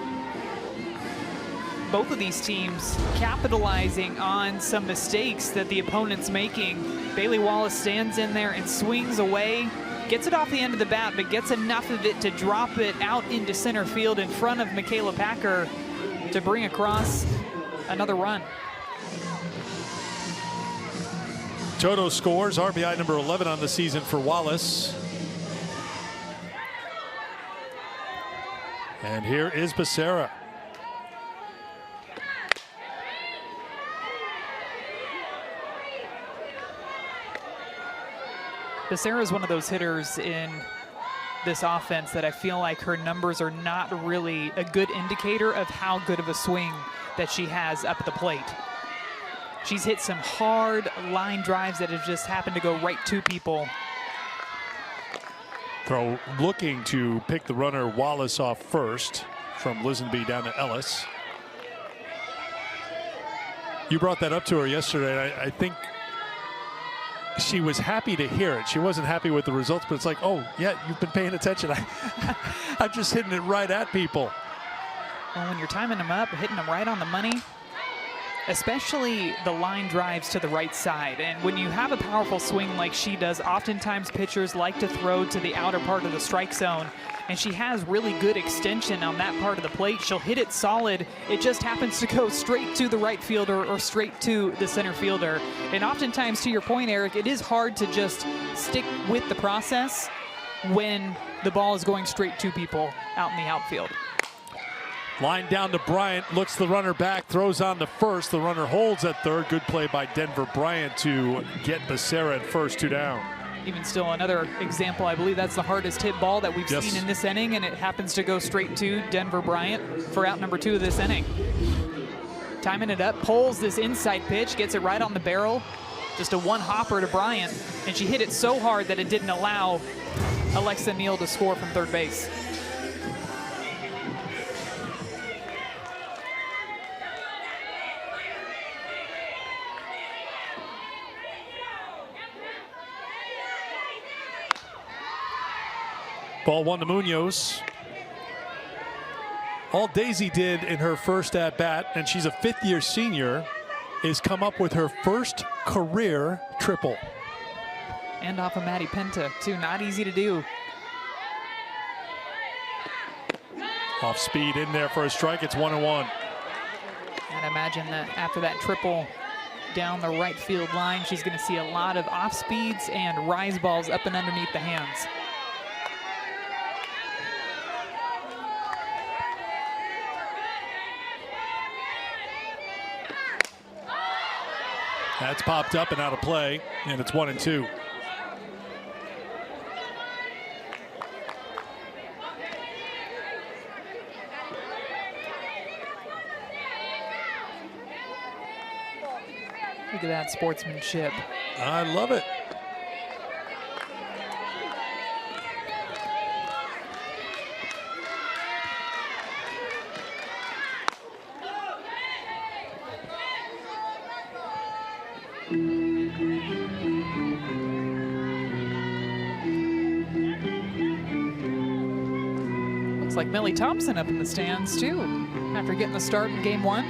Speaker 2: Both of these teams capitalizing on some mistakes that the opponent's making. Bailey Wallace stands in there and swings away, gets it off the end of the bat, but gets enough of it to drop it out into center field in front of Michaela Packer to bring across another run.
Speaker 1: Toto scores, RBI number 11 on the season for Wallace. And here is Becerra.
Speaker 2: Becerra is one of those hitters in this offense that I feel like her numbers are not really a good indicator of how good of a swing that she has up at the plate. She's hit some hard line drives that have just happened to go right to people.
Speaker 1: Throw looking to pick the runner Wallace off first from Lisenby down to Ellis. You brought that up to her yesterday. I think she was happy to hear it. She wasn't happy with the results, but it's like, oh, yeah, you've been paying attention. I'm just hitting it right at people.
Speaker 2: Well, when you're timing them up, hitting them right on the money, especially the line drives to the right side. And when you have a powerful swing like she does, oftentimes pitchers like to throw to the outer part of the strike zone. And she has really good extension on that part of the plate. She'll hit it solid. It just happens to go straight to the right fielder or straight to the center fielder. And oftentimes, to your point, Eric, it is hard to just stick with the process when the ball is going straight to people out in the outfield.
Speaker 1: Line down to Bryant, looks the runner back, throws on to first. The runner holds at third. Good play by Denver Bryant to get Becerra at first, 2 down.
Speaker 2: Even still, another example, I believe that's the hardest hit ball that we've seen in this inning, and it happens to go straight to Denver Bryant for out number 2 of this inning. Timing it up, pulls this inside pitch, gets it right on the barrel. Just a one-hopper to Bryant, and she hit it so hard that it didn't allow Alexa Neal to score from third base.
Speaker 1: Ball 1 to Munoz. All Daisy did in her first at-bat, and she's a fifth-year senior, is come up with her first career triple.
Speaker 2: And off of Maddie Penta, too. Not easy to do.
Speaker 1: Off speed in there for a strike. It's 1-1.
Speaker 2: And imagine that after that triple down the right field line, she's going to see a lot of off speeds and rise balls up and underneath the hands.
Speaker 1: That's popped up and out of play, and it's 1-2.
Speaker 2: Look at that sportsmanship.
Speaker 1: I love it.
Speaker 2: Looks like Millie Thompson up in the stands too, after getting the start in game 1.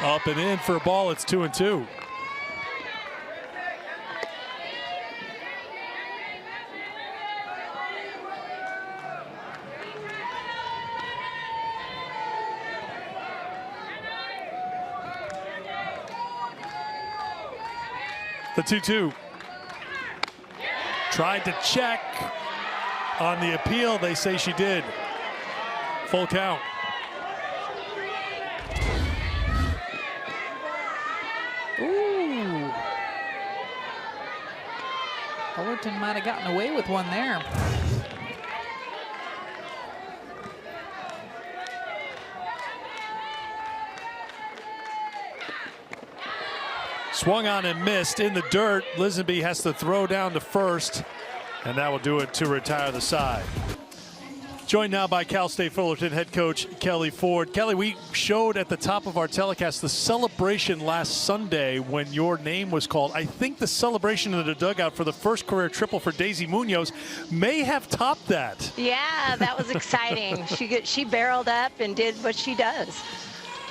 Speaker 1: Up and in for a ball. It's 2-2. The 2-2. Tried to check on the appeal. They say she did. Full count.
Speaker 2: Ooh. Fullerton might have gotten away with one there.
Speaker 1: Swung on and missed in the dirt. Lisenby has to throw down to first, and that will do it to retire the side. Joined now by Cal State Fullerton head coach Kelly Ford. Kelly, we showed at the top of our telecast the celebration last Sunday when your name was called. I think the celebration in the dugout for the first career triple for Daisy Munoz may have topped that.
Speaker 3: Yeah, that was exciting. She barreled up and did what she does.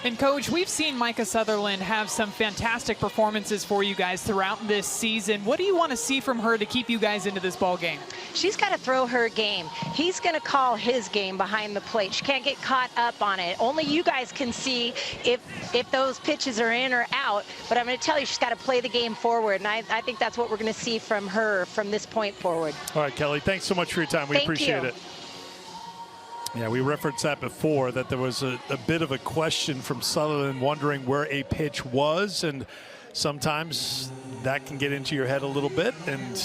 Speaker 2: And Coach, we've seen Micah Sutherland have some fantastic performances for you guys throughout this season. What do you want to see from her to keep you guys into this ball game?
Speaker 3: She's got to throw her game. He's going to call his game behind the plate. She can't get caught up on it. Only you guys can see if those pitches are in or out. But I'm going to tell you, she's got to play the game forward. And I think that's what we're going to see from her from this point forward.
Speaker 1: All right, Kelly, thanks so much for your time. We appreciate it. Yeah, we referenced that before, that there was a bit of a question from Sutherland wondering where a pitch was, and sometimes that can get into your head a little bit, and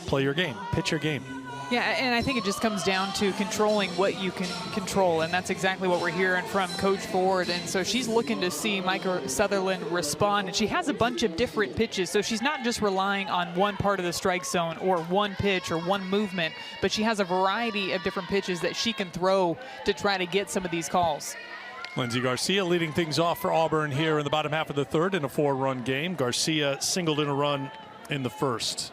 Speaker 1: play your game, pitch your game.
Speaker 2: Yeah, and I think it just comes down to controlling what you can control, and that's exactly what we're hearing from Coach Ford. And so she's looking to see Micah Sutherland respond, and she has a bunch of different pitches, so she's not just relying on one part of the strike zone or one pitch or one movement, but she has a variety of different pitches that she can throw to try to get some of these calls.
Speaker 1: Lindsey Garcia leading things off for Auburn here in the bottom half of the third in a 4-run game. Garcia singled in a run in the first.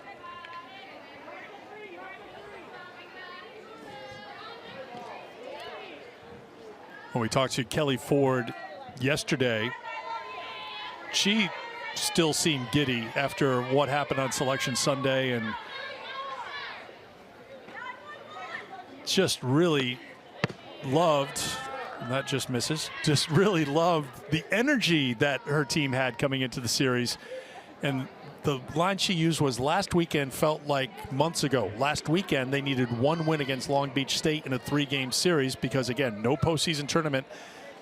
Speaker 1: When we talked to Kelly Ford yesterday, she still seemed giddy after what happened on Selection Sunday, and just really loved, not just misses, just really loved the energy that her team had coming into the series. And the line she used was, last weekend felt like months ago. Last weekend, they needed one win against Long Beach State in a 3-game series because, again, no postseason tournament.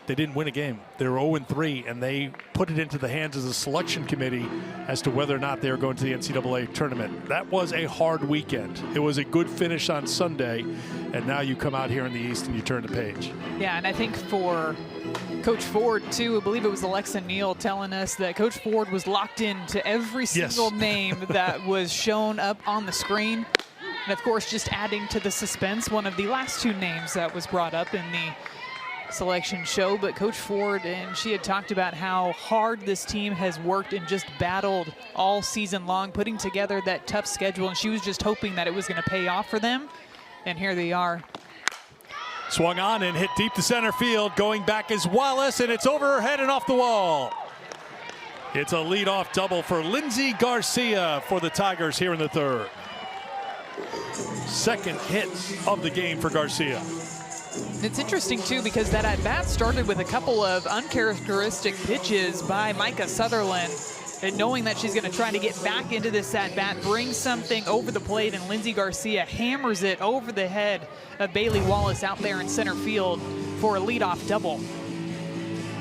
Speaker 1: They didn't win a game. They were 0-3, and they put it into the hands of the selection committee as to whether or not they were going to the NCAA tournament. That was a hard weekend. It was a good finish on Sunday, and now you come out here in the East and you turn the page.
Speaker 2: Yeah, and I think for Coach Ford, too, I believe it was Alexa Neal telling us that Coach Ford was locked into every single name that was shown up on the screen. And, of course, just adding to the suspense, one of the last two names that was brought up in the selection show, but Coach Ford, and she had talked about how hard this team has worked and just battled all season long, putting together that tough schedule, and she was just hoping that it was going to pay off for them, and here they are.
Speaker 1: Swung on and hit deep to center field. Going back is Wallace, and it's over her head and off the wall. It's a leadoff double for Lindsey Garcia for the Tigers here in the third. Second hit of the game for Garcia.
Speaker 2: It's interesting, too, because that at-bat started with a couple of uncharacteristic pitches by Micah Sutherland. And knowing that she's going to try to get back into this at-bat, bring something over the plate, and Lindsey Garcia hammers it over the head of Bailey Wallace out there in center field for a leadoff double.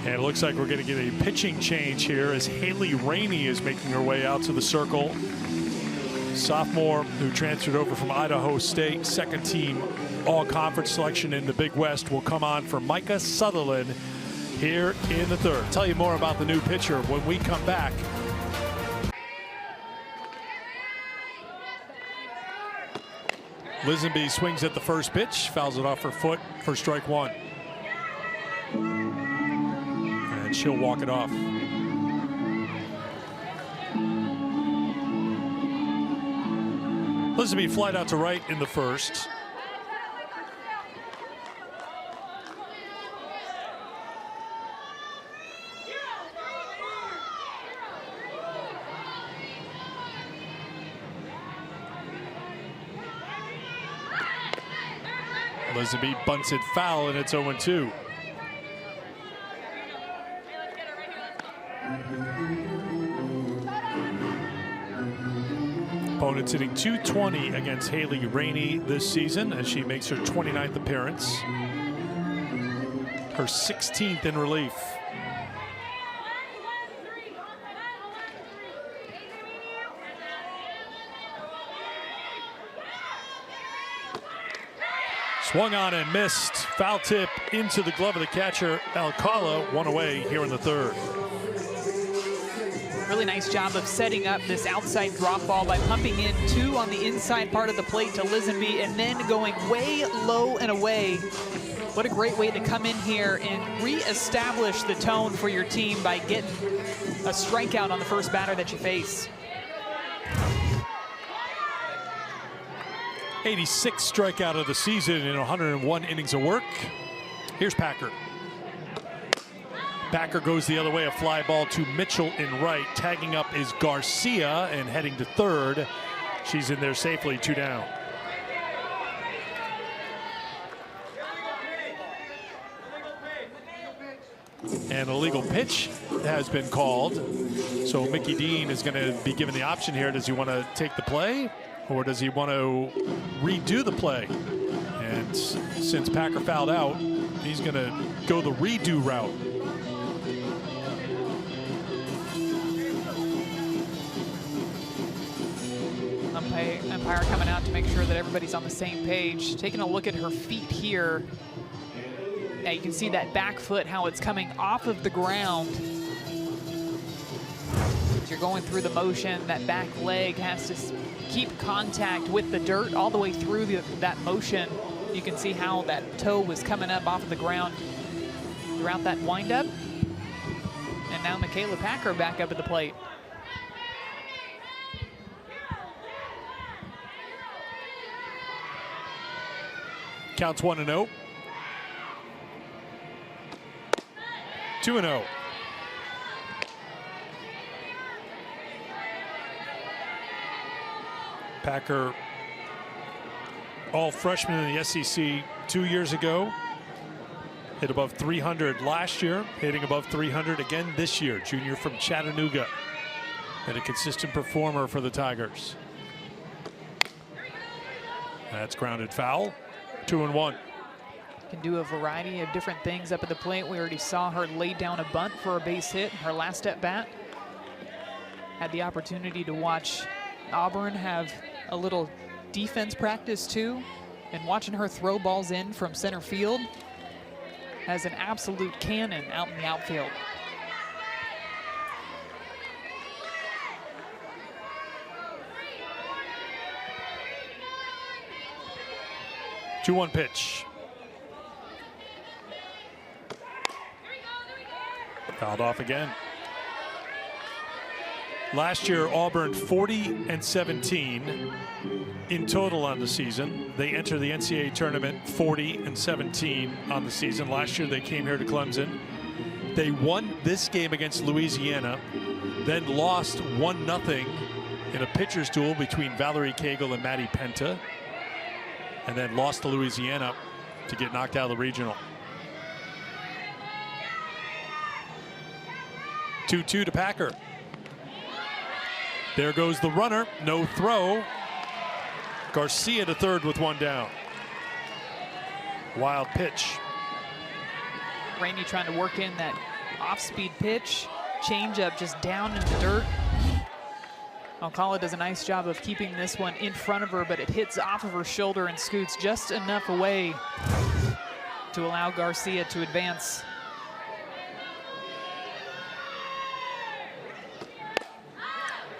Speaker 1: And it looks like we're going to get a pitching change here as Haley Rainey is making her way out to the circle. Sophomore who transferred over from Idaho State, second team all-conference selection in the Big West, will come on for Micah Sutherland here in the third. Tell you more about the new pitcher when we come back. Lisenby swings at the first pitch, fouls it off her foot for strike one. And she'll walk it off. Lisenby flied out to right in the first. Lisenby bunts it foul, and it's 0-2. Opponents hitting .220 against Haley Rainey this season as she makes her 29th appearance. Her 16th in relief. Swung on and missed. Foul tip into the glove of the catcher, Alcala. One away here in the third.
Speaker 2: Really nice job of setting up this outside drop ball by pumping in two on the inside part of the plate to Lisenby and then going way low and away. What a great way to come in here and re-establish the tone for your team by getting a strikeout on the first batter that you face.
Speaker 1: 86th strikeout of the season in 101 innings of work. Here's Packer. Packer goes the other way, a fly ball to Mitchell in right. Tagging up is Garcia and heading to third. She's in there safely, 2 down. And a legal pitch has been called. So Mickey Dean is going to be given the option here. Does he want to take the play or does he want to redo the play? And since Packer fouled out, he's going to go the redo route.
Speaker 2: Umpire coming out to make sure that everybody's on the same page. Taking a look at her feet here. Yeah, you can see that back foot, how it's coming off of the ground. As you're going through the motion, that back leg has to keep contact with the dirt all the way through that motion. You can see how that toe was coming up off of the ground throughout that windup. And now Michaela Packer back up at the plate.
Speaker 1: Counts 1-0. 2-0. Packer, all freshman in the SEC 2 years ago. Hit above 300 last year, hitting above 300 again this year. Junior from Chattanooga. And a consistent performer for the Tigers. That's grounded foul. 2-1.
Speaker 2: Can do a variety of different things up at the plate. We already saw her lay down a bunt for a base hit her last at bat. Had the opportunity to watch Auburn have a little defense practice too, and watching her throw balls in from center field as an absolute cannon out in the outfield.
Speaker 1: Fouled off again. Last year, Auburn 40-17 in total on the season. They enter the NCAA tournament 40-17 on the season. Last year, they came here to Clemson. They won this game against Louisiana, then lost 1-0 in a pitcher's duel between Valerie Cagle and Maddie Penta, and then lost to Louisiana to get knocked out of the regional. 2-2 to Packer. There goes the runner, no throw. Garcia to third with one down. Wild pitch.
Speaker 2: Rainey trying to work in that off-speed pitch. Changeup just down in the dirt. Alcala does a nice job of keeping this one in front of her, but it hits off of her shoulder and scoots just enough away to allow Garcia to advance.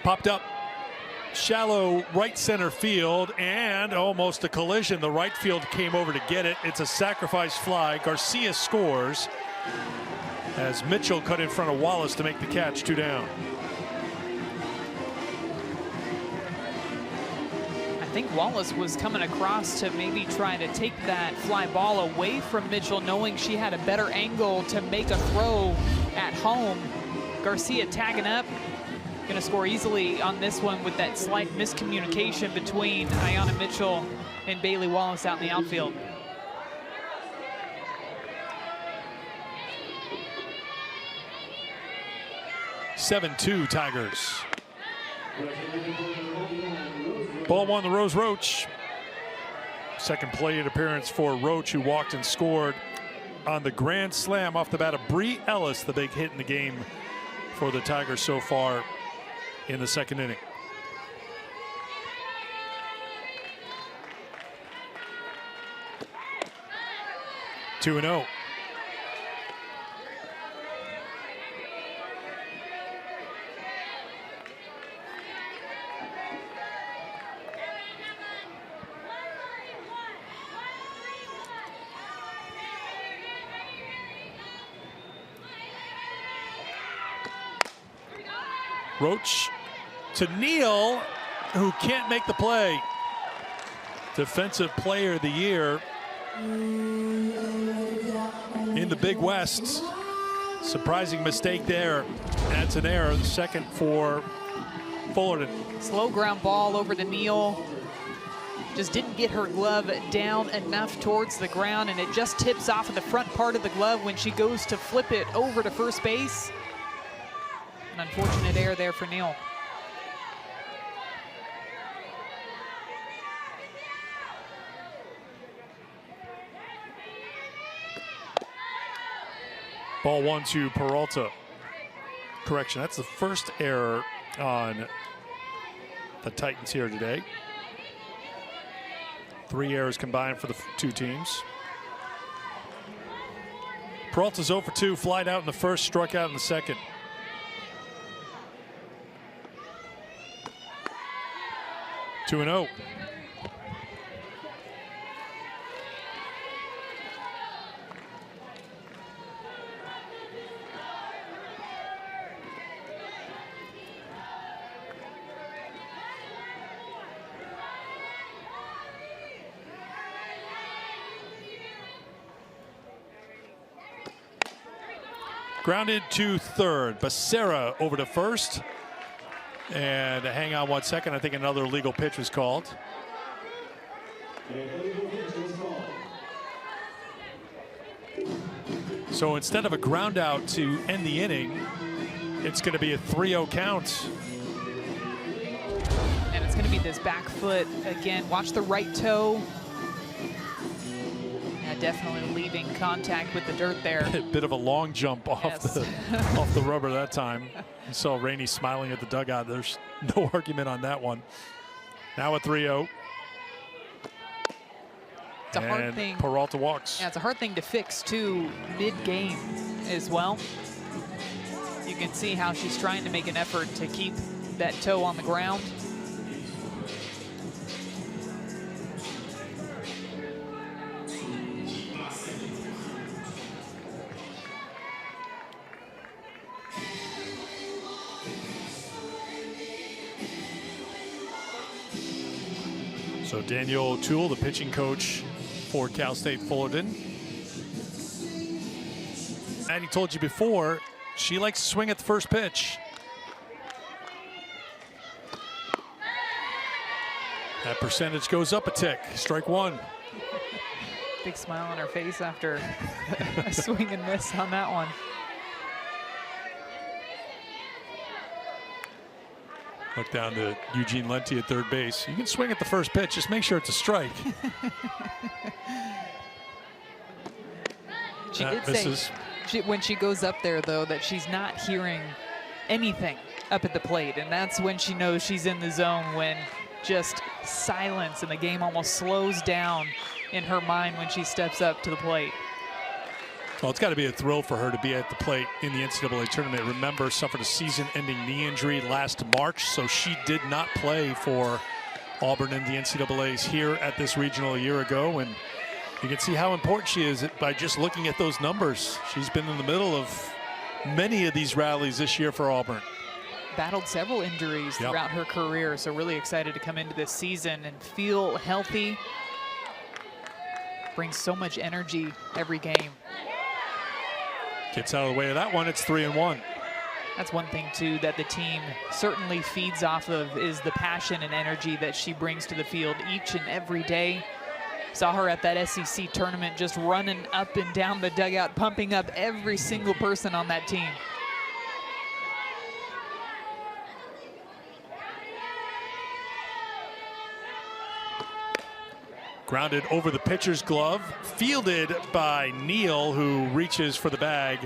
Speaker 1: Popped up shallow right center field and almost a collision. The right field came over to get it. It's a sacrifice fly. Garcia scores as Mitchell cut in front of Wallace to make the catch. 2 down.
Speaker 2: I think Wallace was coming across to maybe try to take that fly ball away from Mitchell, knowing she had a better angle to make a throw at home. Garcia tagging up. Going to score easily on this one with that slight miscommunication between Ayanna Mitchell and Bailey Wallace out in the outfield.
Speaker 1: (7-2) Tigers. Ball one to Rose Roach. Second plate appearance for Roach, who walked and scored on the grand slam off the bat of Bree Ellis, the big hit in the game for the Tigers so far in the second inning. Two and 0. Roach to Neal, who can't make the play. Defensive Player of the Year in the Big West. Surprising mistake there. That's an error. The second for Fullerton.
Speaker 2: Slow ground ball over to Neal. Just didn't get her glove down enough towards the ground, and it just tips off of the front part of the glove when she goes to flip it over to first base. An unfortunate error there for Neal.
Speaker 1: Ball one to Peralta. Correction, that's the first error on the Titans here today. 3 errors combined for the two teams. Peralta's 0 for 2, flied out in the first, struck out in the second. Two and 0. Grounded to third. Becerra over to first. And hang on 1 second. I think another illegal pitch was called. So instead of a ground out to end the inning, it's going to be a 3-0 count.
Speaker 2: And it's going to be this back foot again. Watch the right toe. Yeah, definitely leaving contact with the dirt there.
Speaker 1: A bit of a long jump off off the rubber that time. You saw Rainey smiling at the dugout. There's no argument on that one. Now a 3-0.
Speaker 2: It's a hard thing.
Speaker 1: Peralta walks.
Speaker 2: Yeah, it's a hard thing to fix too mid-game as well. You can see how she's trying to make an effort to keep that toe on the ground.
Speaker 1: So Daniel O'Toole, the pitching coach for Cal State Fullerton. Maddie told you before, she likes to swing at the first pitch. That percentage goes up a tick. Strike one.
Speaker 2: Big smile on her face after a swing and miss on that one.
Speaker 1: Look down to Eugene Lenti at third base. You can swing at the first pitch, just make sure it's a strike.
Speaker 2: She did say when she goes up there, though, that she's not hearing anything up at the plate, and that's when she knows she's in the zone, when just silence and the game almost slows down in her mind when she steps up to the plate.
Speaker 1: Well, it's got to be a thrill for her to be at the plate in the NCAA tournament. Remember, suffered a season-ending knee injury last March, so she did not play for Auburn in the NCAAs here at this regional a year ago. And you can see how important she is by just looking at those numbers. She's been in the middle of many of these rallies this year for Auburn.
Speaker 2: Battled several injuries throughout her career, so really excited to come into this season and feel healthy. Brings so much energy every game.
Speaker 1: Gets out of the way of that one. It's 3-1.
Speaker 2: That's one thing, too, that the team certainly feeds off of, is the passion and energy that she brings to the field each and every day. Saw her at that SEC tournament just running up and down the dugout, pumping up every single person on that team.
Speaker 1: Grounded over the pitcher's glove, fielded by Neal, who reaches for the bag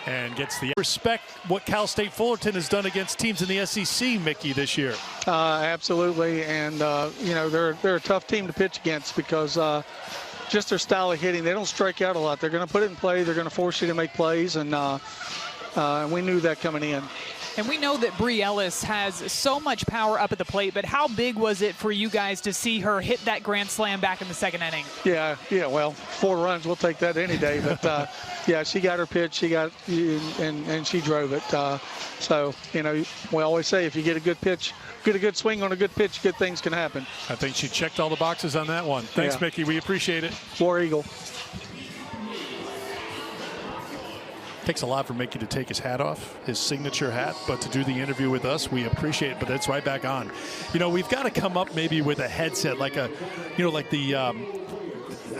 Speaker 1: and gets the respect. What Cal State Fullerton has done against teams in the SEC, Mickey, this year.
Speaker 4: Absolutely, and you know, they're a tough team to pitch against because just their style of hitting, they don't strike out a lot. They're going to put it in play. They're going to force you to make plays, and we knew that coming in.
Speaker 2: And we know that Bree Ellis has so much power up at the plate, but how big was it for you guys to see her hit that grand slam back in the second inning?
Speaker 4: Yeah, well, 4 runs, we'll take that any day. But, yeah, she got her pitch, she got and she drove it. So, you know, we always say if you get a good pitch, get a good swing on a good pitch, good things can happen.
Speaker 1: I think she checked all the boxes on that one. Thanks, Mickey. We appreciate it.
Speaker 4: War Eagle.
Speaker 1: Takes a lot for Mickey to take his hat off, his signature hat, but to do the interview with us, we appreciate it, but it's right back on. You know, we've got to come up maybe with a headset, like a, you know, like the, I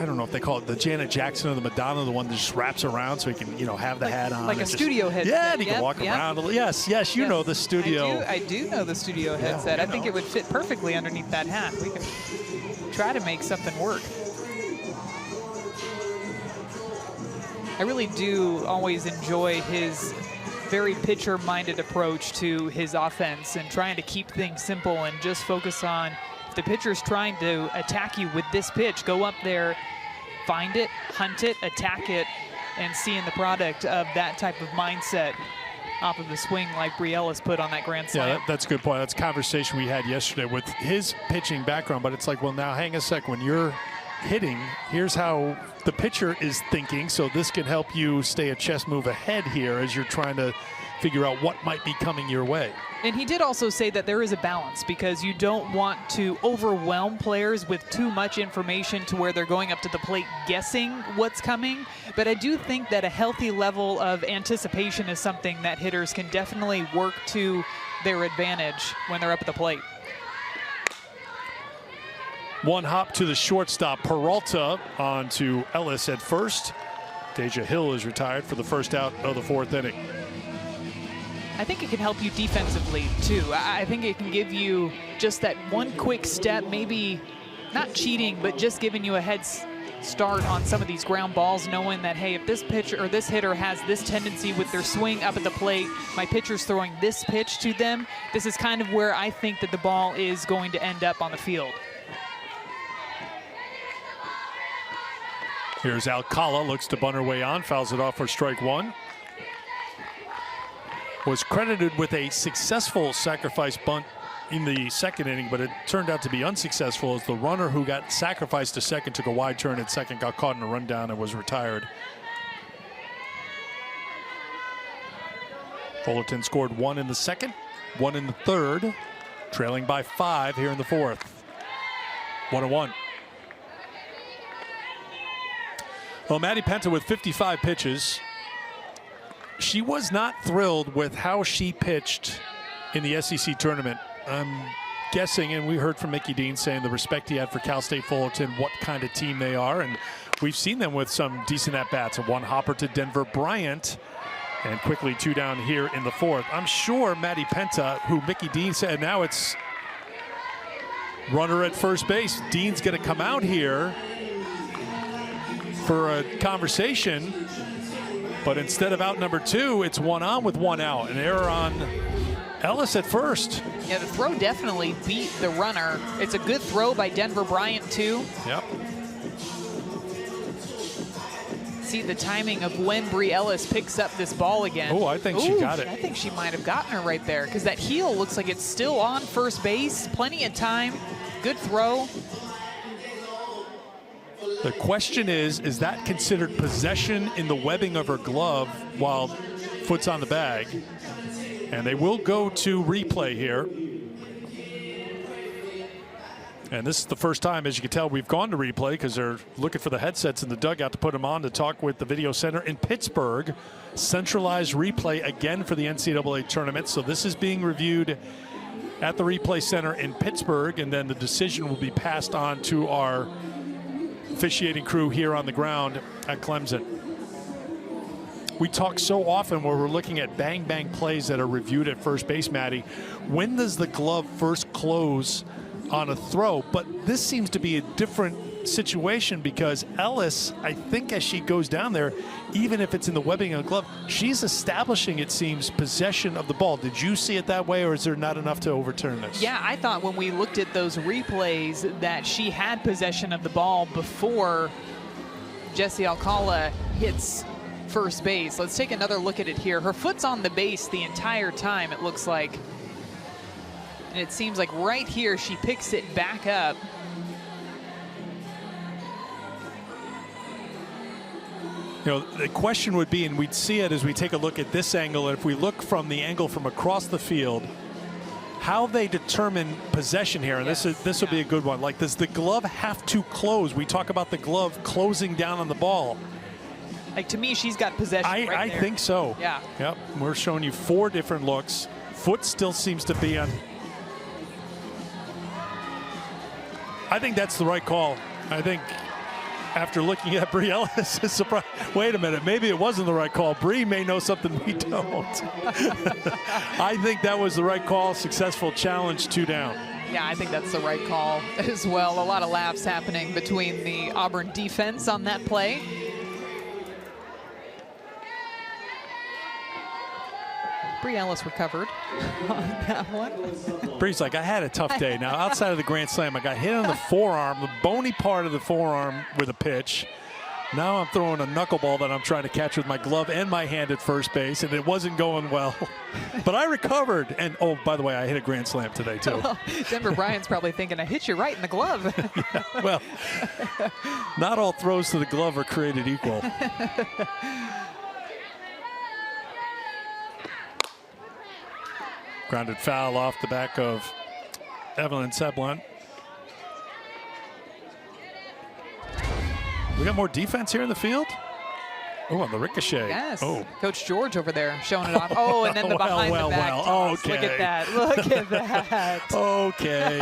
Speaker 1: don't know if they call it the Janet Jackson or the Madonna, the one that just wraps around so he can, you know, have the hat on.
Speaker 2: Like a studio headset.
Speaker 1: Yeah, and he can walk around. Yes, you know the studio.
Speaker 2: I do know the studio headset. I think it would fit perfectly underneath that hat. We can try to make something work. I really do always enjoy his very pitcher-minded approach to his offense and trying to keep things simple and just focus on, if the pitcher's trying to attack you with this pitch, go up there, find it, hunt it, attack it, and seeing the product of that type of mindset off of the swing like Bree Ellis put on that grand slam.
Speaker 1: Yeah, that's a good point. That's a conversation we had yesterday with his pitching background, but it's like, well, now hang a sec. When you're hitting, here's how the pitcher is thinking, so this can help you stay a chess move ahead here as you're trying to figure out what might be coming your way.
Speaker 2: And he did also say that there is a balance because you don't want to overwhelm players with too much information to where they're going up to the plate guessing what's coming. But I do think that a healthy level of anticipation is something that hitters can definitely work to their advantage when they're up at the plate.
Speaker 1: One hop to the shortstop. Peralta on to Ellis at first. Deja Hill is retired for the first out of the fourth inning.
Speaker 2: I think it can help you defensively, too. I think it can give you just that one quick step, maybe not cheating, but just giving you a head start on some of these ground balls, knowing that, hey, if this pitcher or this hitter has this tendency with their swing up at the plate, my pitcher's throwing this pitch to them, this is kind of where I think that the ball is going to end up on the field.
Speaker 1: Here's Alcala, looks to bunt her way on, fouls it off for strike one. Was credited with a successful sacrifice bunt in the second inning, but it turned out to be unsuccessful as the runner who got sacrificed to second took a wide turn at second, got caught in a rundown, and was retired. Fullerton scored 1 in the second, 1 in the third, trailing by 5 here in the fourth. 1-1. Well, Maddie Penta with 55 pitches. She was not thrilled with how she pitched in the SEC tournament. I'm guessing, and we heard from Mickey Dean saying the respect he had for Cal State Fullerton, what kind of team they are, and we've seen them with some decent at-bats. A one hopper to Denver Bryant, and quickly 2 down here in the 4th. I'm sure Maddie Penta, who Mickey Dean said now it's runner at first base. Dean's going to come out here for a conversation, but instead of out number 2, it's 1 on with 1 out. An error on Ellis at first.
Speaker 2: Yeah, the throw definitely beat the runner. It's a good throw by Denver Bryant, too.
Speaker 1: Yep.
Speaker 2: See the timing of when Bree Ellis picks up this ball again.
Speaker 1: Oh, I think she got it.
Speaker 2: I think she might have gotten her right there because that heel looks like it's still on first base. Plenty of time. Good throw.
Speaker 1: The question is that considered possession in the webbing of her glove while foot's on the bag? And they will go to replay here. And this is the first time, as you can tell, we've gone to replay because they're looking for the headsets in the dugout to put them on to talk with the video center in Pittsburgh. Centralized replay again for the NCAA tournament. So this is being reviewed at the replay center in Pittsburgh, and then the decision will be passed on to our officiating crew here on the ground at Clemson. We talk so often where we're looking at bang plays that are reviewed at first base, Maddie. When does the glove first close on a throw? But this seems to be a different situation because Ellis, I think as she goes down there, even if it's in the webbing of the glove, she's establishing, it seems, possession of the ball. Did you see it that way, or is there not enough to overturn this?
Speaker 2: Yeah, I thought when we looked at those replays that she had possession of the ball before Jessie Alcala hits first base. Let's take another look at it here. Her foot's on the base the entire time, it looks like. And it seems like right here she picks it back up.
Speaker 1: You know, the question would be, and we'd see it as we take a look at this angle, and if we look from the angle from across the field, how they determine possession here, and
Speaker 2: Yes,
Speaker 1: this will be a good one. Like, does the glove have to close? We talk about the glove closing down on the ball.
Speaker 2: Like, to me, she's got possession right
Speaker 1: I
Speaker 2: there.
Speaker 1: think so.
Speaker 2: Yeah.
Speaker 1: Yep. We're showing you 4 different looks. Foot still seems to be on. I think that's the right call. I think after looking at Bree Ellis, is surprised. Wait a minute, maybe it wasn't the right call. Bree may know something we don't. I think that was the right call. Successful challenge, 2 down.
Speaker 2: Yeah, I think that's the right call as well. A lot of laughs happening between the Auburn defense on that play. Bree Ellis recovered on that one.
Speaker 1: Bree's like, I had a tough day. Now, outside of the grand slam, I got hit on the forearm, the bony part of the forearm with a pitch. Now I'm throwing a knuckleball that I'm trying to catch with my glove and my hand at first base, and it wasn't going well. But I recovered. And, oh, by the way, I hit a grand slam today, too.
Speaker 2: Well, Denver Bryant's probably thinking, I hit you right in the glove.
Speaker 1: Yeah, well, not all throws to the glove are created equal. Grounded foul off the back of Evelyn Seblant. We got more defense here in the field. Oh, on the ricochet.
Speaker 2: Yes.
Speaker 1: Oh.
Speaker 2: Coach George over there showing it off. Oh, and then the behind the back toss.
Speaker 1: Okay.
Speaker 2: Look at that. Look at that.
Speaker 1: Okay.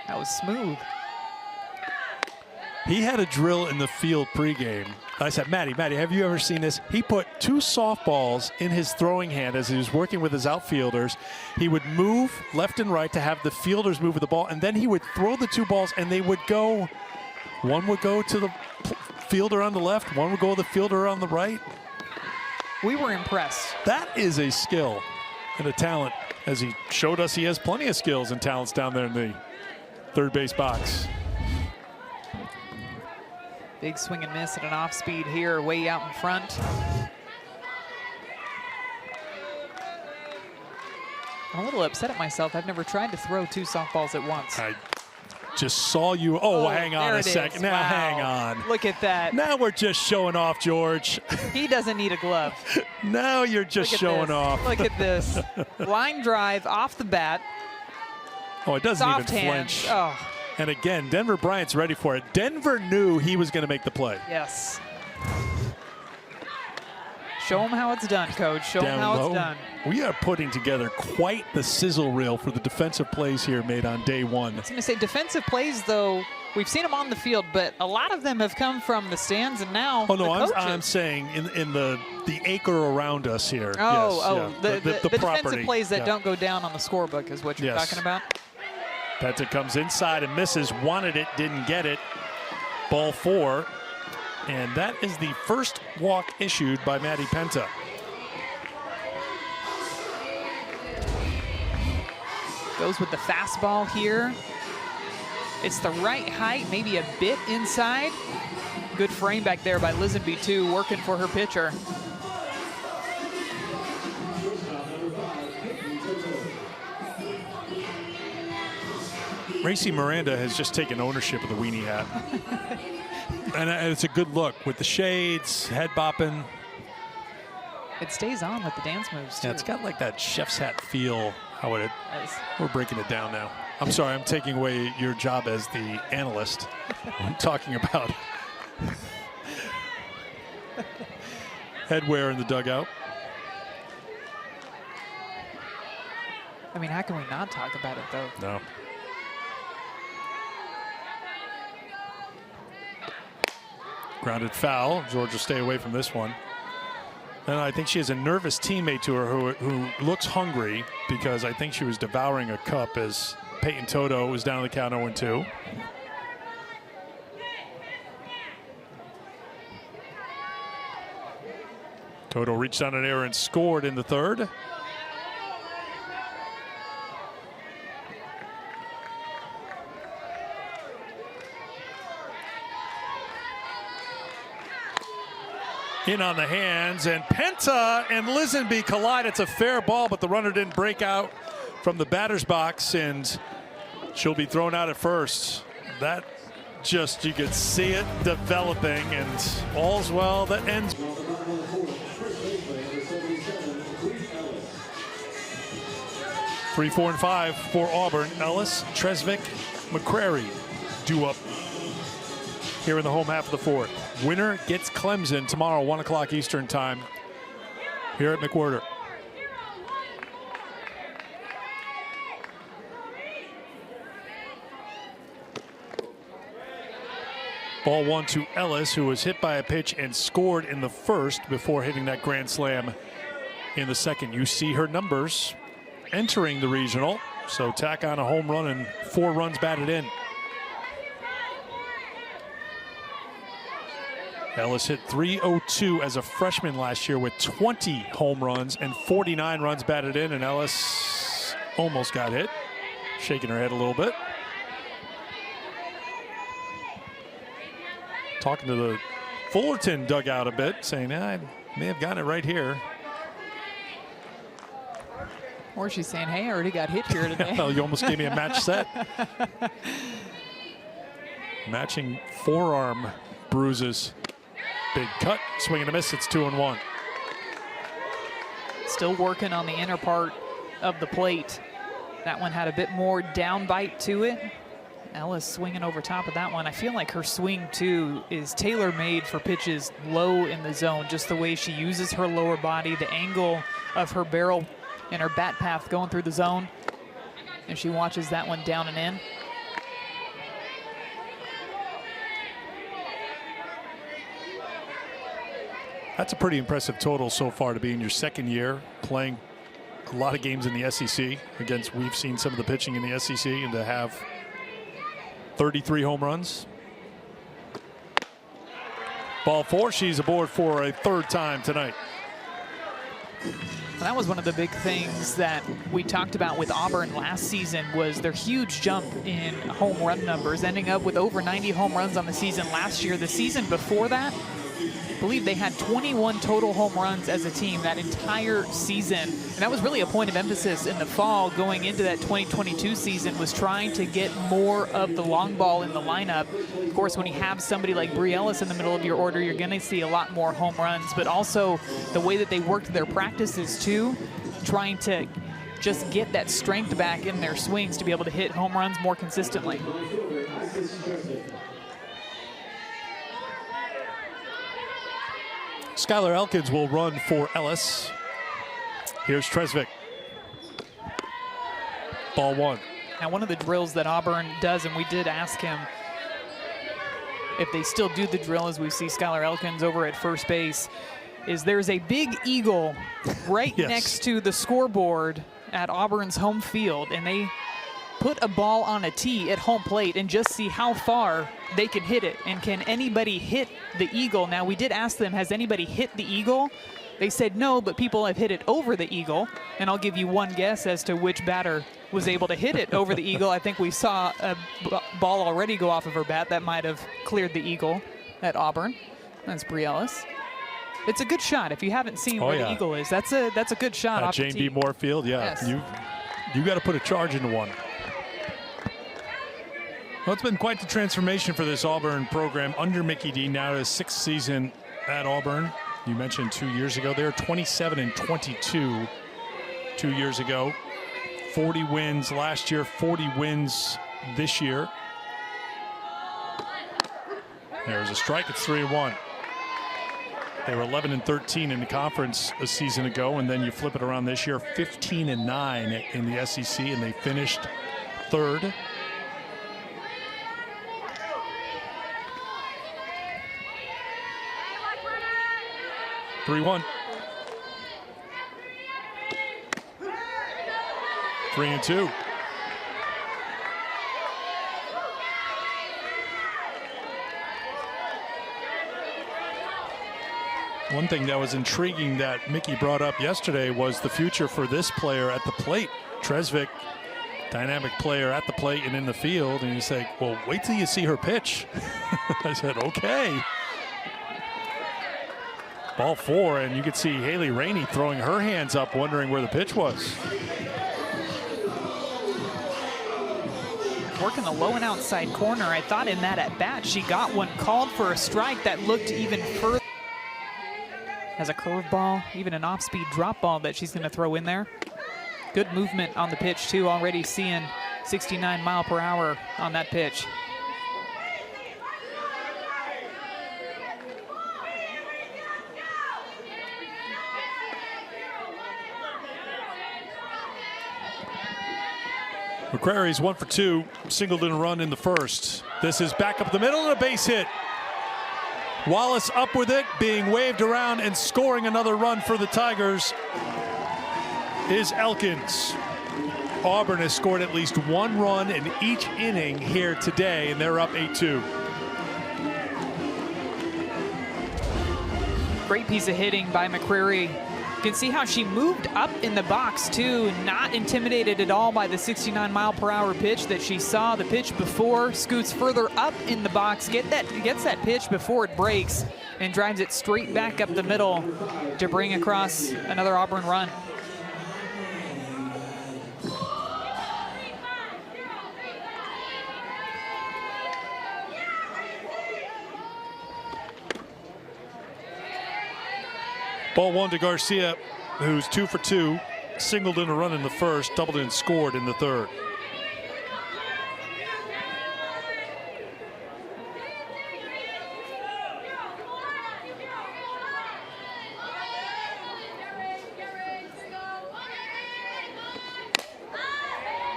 Speaker 2: That was smooth.
Speaker 1: He had a drill in the field pregame. I said, Maddie, have you ever seen this? He put 2 softballs in his throwing hand as he was working with his outfielders. He would move left and right to have the fielders move with the ball, and then he would throw the 2 balls, and they would go, one would go to the fielder on the left, one would go to the fielder on the right.
Speaker 2: We were impressed.
Speaker 1: That is a skill and a talent, as he showed us he has plenty of skills and talents down there in the third base box.
Speaker 2: Big swing and miss at an off speed here, way out in front. I'm a little upset at myself. I've never tried to throw 2 softballs at once.
Speaker 1: I just saw you. Oh, hang on a second. Now,
Speaker 2: wow.
Speaker 1: hang on.
Speaker 2: Look at that.
Speaker 1: Now we're just showing off, George.
Speaker 2: He doesn't need a glove.
Speaker 1: Now you're just showing off.
Speaker 2: Look at this. Line drive off the bat.
Speaker 1: Oh, it doesn't
Speaker 2: Soft
Speaker 1: even
Speaker 2: hand.
Speaker 1: flinch.
Speaker 2: Oh,
Speaker 1: And again, Denver Bryant's ready for it. Denver knew he was going to make the play.
Speaker 2: yes. Show them how it's done, Coach. Show them
Speaker 1: Down
Speaker 2: how
Speaker 1: low.
Speaker 2: it's done.
Speaker 1: We are putting together quite the sizzle reel for the defensive plays here made on day one.
Speaker 2: I was going to say defensive plays, though, we've seen them on the field, but a lot of them have come from the stands and now
Speaker 1: Oh, no,
Speaker 2: the coaches.
Speaker 1: I'm saying in the acre around us here.
Speaker 2: Oh,
Speaker 1: yes,
Speaker 2: the defensive
Speaker 1: property.
Speaker 2: plays that
Speaker 1: Yeah.
Speaker 2: don't go down on the scorebook is what you're
Speaker 1: Yes.
Speaker 2: talking about.
Speaker 1: Penta comes inside and misses. Wanted it, didn't get it. Ball 4. And that is the first walk issued by Maddie Penta.
Speaker 2: Goes with the fastball here. It's the right height, maybe a bit inside. Good frame back there by Lisenby, too, working for her pitcher.
Speaker 1: Racy Miranda has just taken ownership of the weenie hat. And it's a good look with the shades, head bopping.
Speaker 2: It stays on with the dance moves, too.
Speaker 1: Yeah, it's got like that chef's hat feel. How it?
Speaker 2: Nice.
Speaker 1: We're breaking it down now. I'm sorry, I'm taking away your job as the analyst. I'm talking about headwear in the dugout.
Speaker 2: I mean, how can we not talk about it, though?
Speaker 1: No. Grounded foul. Georgia stay away from this one. And I think she has a nervous teammate to her who looks hungry because I think she was devouring a cup as Peyton Toto was down the count 0-2. Toto reached on an error and scored in the third. In on the hands, and Penta and Lisenby collide. It's a fair ball, but the runner didn't break out from the batter's box, and she'll be thrown out at first. That just, you could see it developing, and all's well that ends. Three, 4, and 5 for Auburn. Ellis, Tresvik, McCrary due up here in the home half of the fourth. Winner gets Clemson tomorrow, 1 o'clock Eastern time here at McWhirter. Ball 1 to Ellis, who was hit by a pitch and scored in the first before hitting that grand slam in the second. You see her numbers entering the regional, so tack on a home run and 4 runs batted in. Ellis hit .302 as a freshman last year with 20 home runs and 49 runs batted in, and Ellis almost got hit, shaking her head a little bit. Talking to the Fullerton dugout a bit, saying, I may have gotten it right here.
Speaker 2: Or she's saying, hey, I already got hit here today.
Speaker 1: Well, you almost gave me a match set. Matching forearm bruises. Big cut, swing and a miss. It's 2-1.
Speaker 2: Still working on the inner part of the plate. That one had a bit more down bite to it. Ellis swinging over top of that one. I feel like her swing, too, is tailor-made for pitches low in the zone, just the way she uses her lower body, the angle of her barrel and her bat path going through the zone. And she watches that one down and in.
Speaker 1: That's a pretty impressive total so far to be in your second year playing a lot of games in the SEC. Against, we've seen some of the pitching in the SEC, and to have 33 home runs. Ball 4, she's aboard for a third time tonight.
Speaker 2: That was one of the big things that we talked about with Auburn last season, was their huge jump in home run numbers, ending up with over 90 home runs on the season last year. The season before that, I believe they had 21 total home runs as a team that entire season. And that was really a point of emphasis in the fall going into that 2022 season, was trying to get more of the long ball in the lineup. Of course, when you have somebody like Bri Ellis in the middle of your order, you're going to see a lot more home runs, but also the way that they worked their practices too, trying to just get that strength back in their swings to be able to hit home runs more consistently.
Speaker 1: Skylar Elkins will run for Ellis. Here's Tresvik. Ball one.
Speaker 2: Now, one of the drills that Auburn does, and we did ask him if they still do the drill as we see Skylar Elkins over at first base, is there's a big eagle right
Speaker 1: Yes.
Speaker 2: next to the scoreboard at Auburn's home field, and they put a ball on a tee at home plate and just see how far they can hit it. And can anybody hit the eagle? Now, we did ask them, has anybody hit the eagle? They said no, but people have hit it over the eagle. And I'll give you one guess as to which batter was able to hit it over the eagle. I think we saw a ball already go off of her bat that might have cleared the eagle at Auburn. That's Bri Ellis. It's a good shot. If you haven't seen where the eagle is, that's a good shot off
Speaker 1: Jane
Speaker 2: the tee.
Speaker 1: B. Moore-Field, yeah.
Speaker 2: Yes.
Speaker 1: You got to put a charge into one. Well, it's been quite the transformation for this Auburn program under Mickey D. Now his 6th season at Auburn. You mentioned 2 years ago. They were 27-22 2 years ago. 40 wins last year, 40 wins this year. There's a strike. It's 3-1. They were 11-13 in the conference a season ago, and then you flip it around this year, 15-9 in the SEC, and they finished 3rd. (3-1). 3-2. One thing that was intriguing that Mickey brought up yesterday was the future for this player at the plate. Tresvik, dynamic player at the plate and in the field. And you say, well, wait till you see her pitch. I said, okay. Ball 4, and you could see Haley Rainey throwing her hands up, wondering where the pitch was.
Speaker 2: Working the low and outside corner. I thought in that at bat she got one called for a strike that looked even further. Has a curveball, even an off-speed drop ball that she's going to throw in there. Good movement on the pitch too. Already seeing 69 mile per hour on that pitch.
Speaker 1: McCrary's 1 for 2, singled in a run in the first. This is back up the middle and a base hit. Wallace up with it, being waved around and scoring another run for the Tigers is Elkins. Auburn has scored at least one run in each inning here today, and they're up 8-2.
Speaker 2: Great piece of hitting by McCrary. You can see how she moved up in the box too, not intimidated at all by the 69 mile per hour pitch that she saw the pitch before, scoots further up in the box, gets that pitch before it breaks, and drives it straight back up the middle to bring across another Auburn run.
Speaker 1: Ball 1 to Garcia, who's 2 for 2, singled in a run in the first, doubled and scored in the third.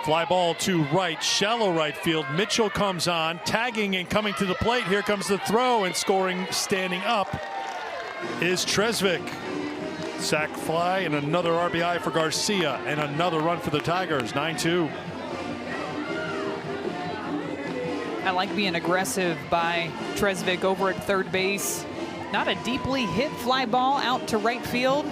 Speaker 1: Fly ball to right, shallow right field. Mitchell comes on, tagging and coming to the plate. Here comes the throw, and scoring standing up is Tresvik. Sac fly and another RBI for Garcia, and another run for the Tigers. 9-2.
Speaker 2: I like being aggressive by Tresvik over at third base. Not a deeply hit fly ball out to right field.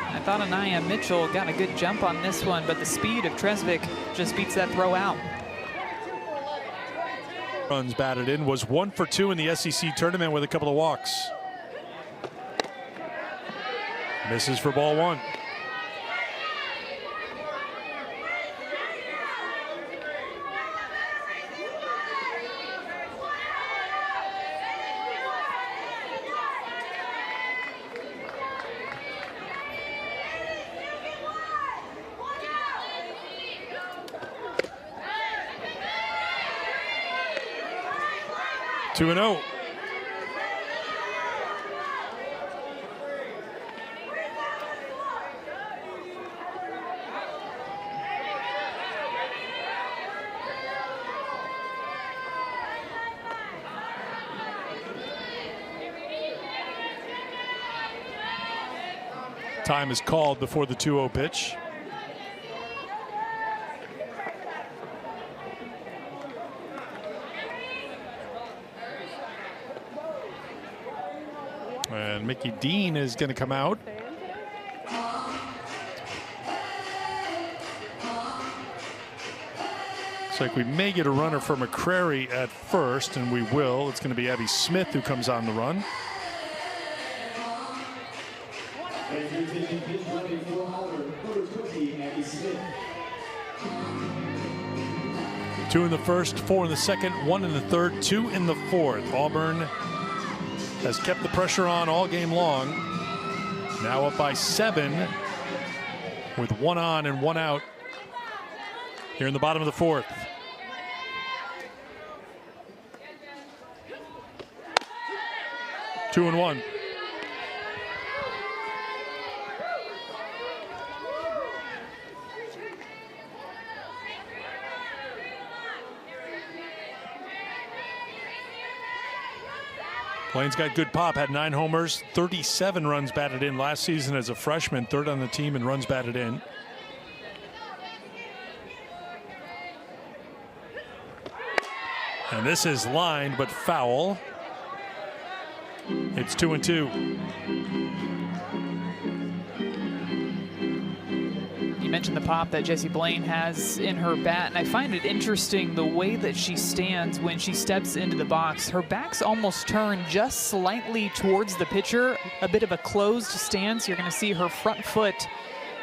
Speaker 2: I thought Anaya Mitchell got a good jump on this one, but the speed of Tresvik just beats that throw out.
Speaker 1: Runs batted in, was 1 for 2 in the SEC tournament with a couple of walks. Misses for ball 1. 2-0. Time is called before the 2-0 pitch. And Mickey Dean is going to come out. Looks like we may get a runner for McCrary at first, and we will. It's going to be Abby Smith who comes on the run. Two in the first, 4 in the second, 1 in the third, 2 in the fourth. Auburn has kept the pressure on all game long. Now up by 7 with 1 on and 1 out here in the bottom of the fourth. Two and 1. Blaine's got good pop, had 9 homers, 37 runs batted in last season as a freshman, 3rd on the team in runs batted in. And this is lined but foul. It's 2-2.
Speaker 2: You mentioned the pop that Jessie Blaine has in her bat, and I find it interesting the way that she stands when she steps into the box. Her back's almost turned just slightly towards the pitcher, a bit of a closed stance. You're going to see her front foot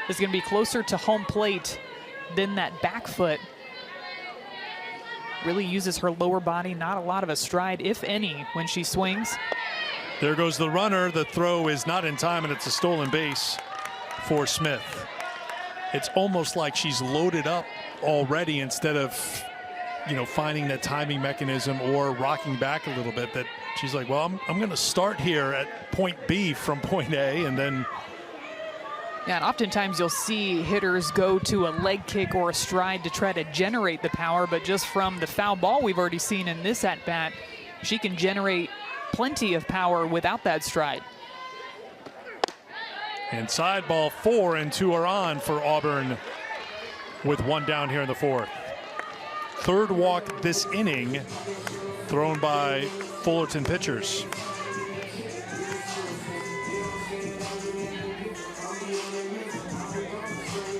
Speaker 2: is going to be closer to home plate than that back foot. Really uses her lower body, not a lot of a stride, if any, when she swings.
Speaker 1: There goes the runner. The throw is not in time, and it's a stolen base for Smith. It's almost like she's loaded up already instead of, you know, finding that timing mechanism or rocking back a little bit. That she's like, well, I'm going to start here at point B from point A, and then.
Speaker 2: Yeah, and oftentimes you'll see hitters go to a leg kick or a stride to try to generate the power, but just from the foul ball we've already seen in this at-bat, she can generate plenty of power without that stride.
Speaker 1: Inside ball 4, and 2 are on for Auburn with 1 down here in the fourth. 3rd walk this inning thrown by Fullerton pitchers.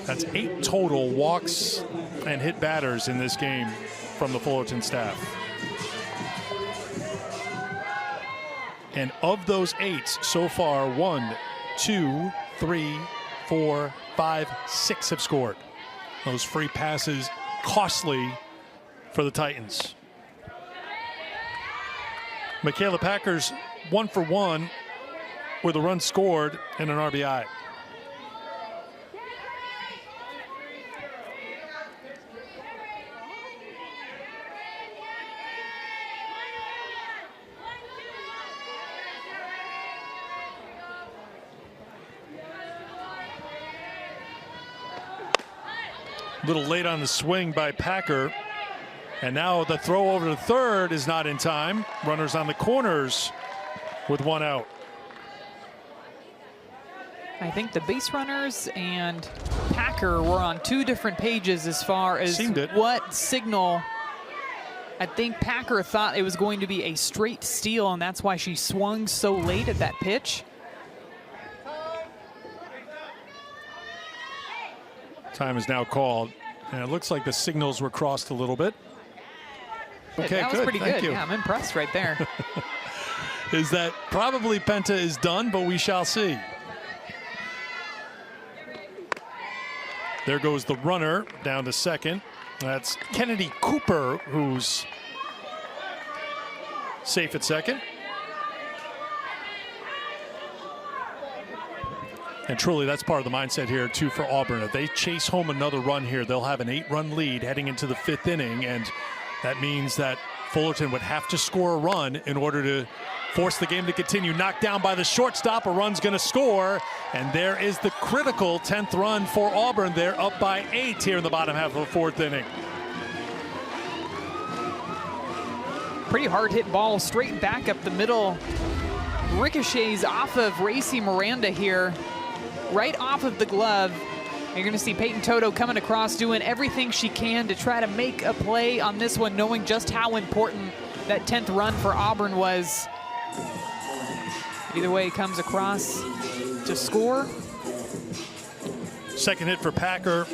Speaker 1: That's 8 total walks and hit batters in this game from the Fullerton staff. And of those 8 so far, 1, 2, 3, 4, 5, 6 have scored. Those free passes costly for the Titans. Michaela Packer's 1 for 1 with a run scored and an RBI. A little late on the swing by Packer. And now the throw over to third is not in time. Runners on the corners with 1 out.
Speaker 2: I think the base runners and Packer were on 2 different pages as far as what signal. I think Packer thought it was going to be a straight steal, and that's why she swung so late at that pitch.
Speaker 1: Time is now called, and it looks like the signals were crossed a little bit. Okay,
Speaker 2: that was pretty
Speaker 1: Thank
Speaker 2: good.
Speaker 1: you.
Speaker 2: Yeah, I'm impressed right there.
Speaker 1: Is that probably Penta is done, but we shall see. There goes the runner down to second. That's Kennedy Cooper, who's safe at second. And truly, that's part of the mindset here, too, for Auburn. If they chase home another run here, they'll have an 8-run lead heading into the 5th inning, and that means that Fullerton would have to score a run in order to force the game to continue. Knocked down by the shortstop. A run's going to score. And there is the critical 10th run for Auburn. They're up by 8 here in the bottom half of the 4th inning.
Speaker 2: Pretty hard hit ball straight back up the middle. Ricochets off of Racy Miranda here, right off of the glove. You're going to see Peyton Toto coming across, doing everything she can to try to make a play on this one, knowing just how important that 10th run for Auburn was. Either way, it comes across to score.
Speaker 1: Second hit for Packer,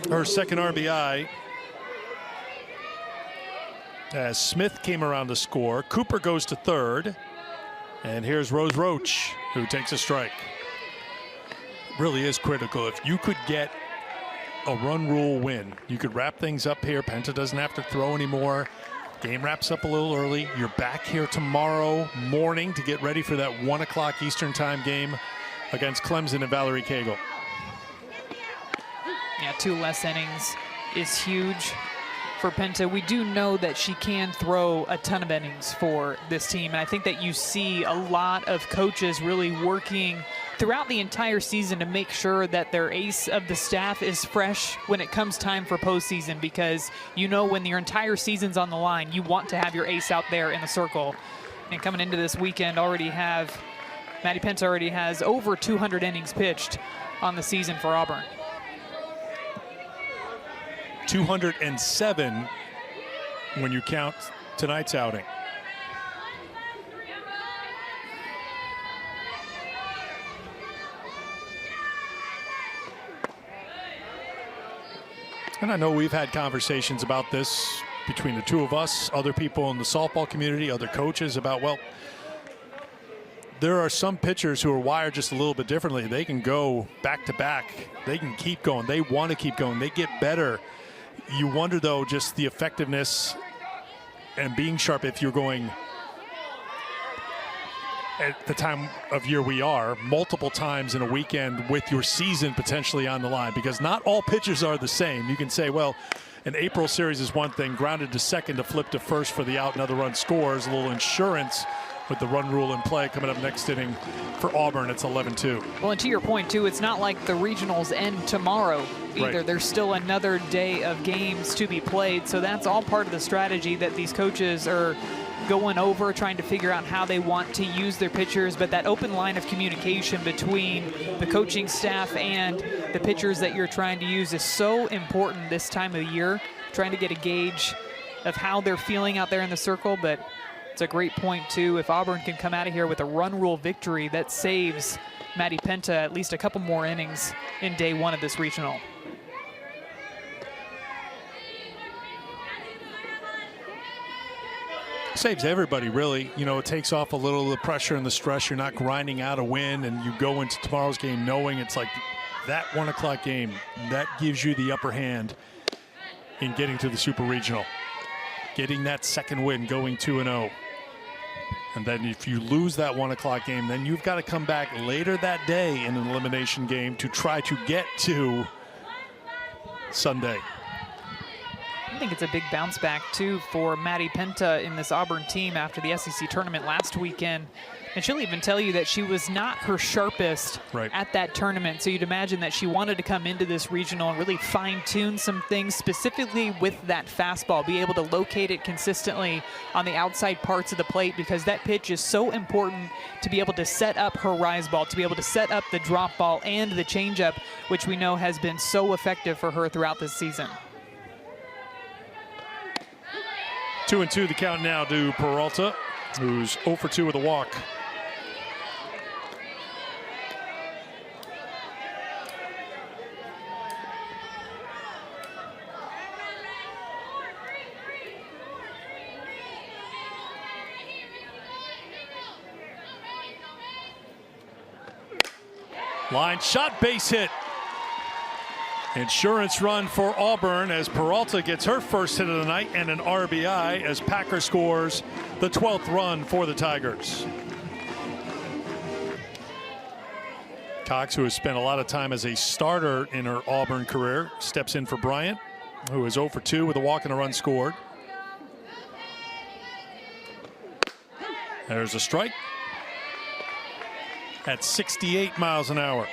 Speaker 1: her second RBI. As Smith came around to score, Cooper goes to third. And here's Rose Roach, who takes a strike. Really is critical. If you could get a run rule win, you could wrap things up here. Penta doesn't have to throw anymore. Game wraps up a little early. You're back here tomorrow morning to get ready for that 1 o'clock Eastern time game against Clemson and Valerie Cagle.
Speaker 2: Yeah, 2 less innings is huge for Penta. We do know that she can throw a ton of innings for this team, and I think that you see a lot of coaches really working throughout the entire season to make sure that their ace of the staff is fresh when it comes time for postseason, because you know when your entire season's on the line, you want to have your ace out there in the circle. And coming into this weekend, Maddie Penta already has over 200 innings pitched on the season for Auburn.
Speaker 1: 207 when you count tonight's outing. And I know we've had conversations about this between the two of us, other people in the softball community, other coaches about, well, there are some pitchers who are wired just a little bit differently. They can go back to back. They can keep going. They want to keep going. They get better. You wonder, though, just the effectiveness and being sharp if you're going at the time of year we are multiple times in a weekend with your season potentially on the line, because not all pitchers are the same. You can say, well, an April series is one thing, grounded to second to flip to first for the out, another run scores, a little insurance with the run rule in play. Coming up next inning for Auburn, it's 11-2.
Speaker 2: Well, and to your point, too, it's not like the regionals end tomorrow either.
Speaker 1: Right.
Speaker 2: There's still another day of games to be played, so that's all part of the strategy that these coaches are going over, trying to figure out how they want to use their pitchers. But that open line of communication between the coaching staff and the pitchers that you're trying to use is so important this time of the year, trying to get a gauge of how they're feeling out there in the circle. But it's a great point, too. If Auburn can come out of here with a run rule victory, that saves Maddie Penta at least a couple more innings in day 1 of this regional.
Speaker 1: Saves everybody, really. You know, it takes off a little of the pressure and the stress. You're not grinding out a win, and you go into tomorrow's game knowing it's like that 1 o'clock game. That gives you the upper hand in getting to the Super Regional. Getting that second win, going 2-0. And then if you lose that 1 o'clock game, then you've got to come back later that day in an elimination game to try to get to Sunday.
Speaker 2: I think it's a big bounce back, too, for Maddie Penta in this Auburn team after the SEC tournament last weekend. And she'll even tell you that she was not her sharpest at that tournament. So you'd imagine that she wanted to come into this regional and really fine-tune some things, specifically with that fastball, be able to locate it consistently on the outside parts of the plate, because that pitch is so important to be able to set up her rise ball, to be able to set up the drop ball and the changeup, which we know has been so effective for her throughout this season.
Speaker 1: 2-2 the count now to Peralta, who's 0 for 2 with a walk. Line shot, base hit. Insurance run for Auburn as Peralta gets her first hit of the night and an RBI as Packer scores the 12th run for the Tigers. Cox, who has spent a lot of time as a starter in her Auburn career, steps in for Bryant, who is 0 for 2 with a walk and a run scored. There's a strike at 68 miles an hour.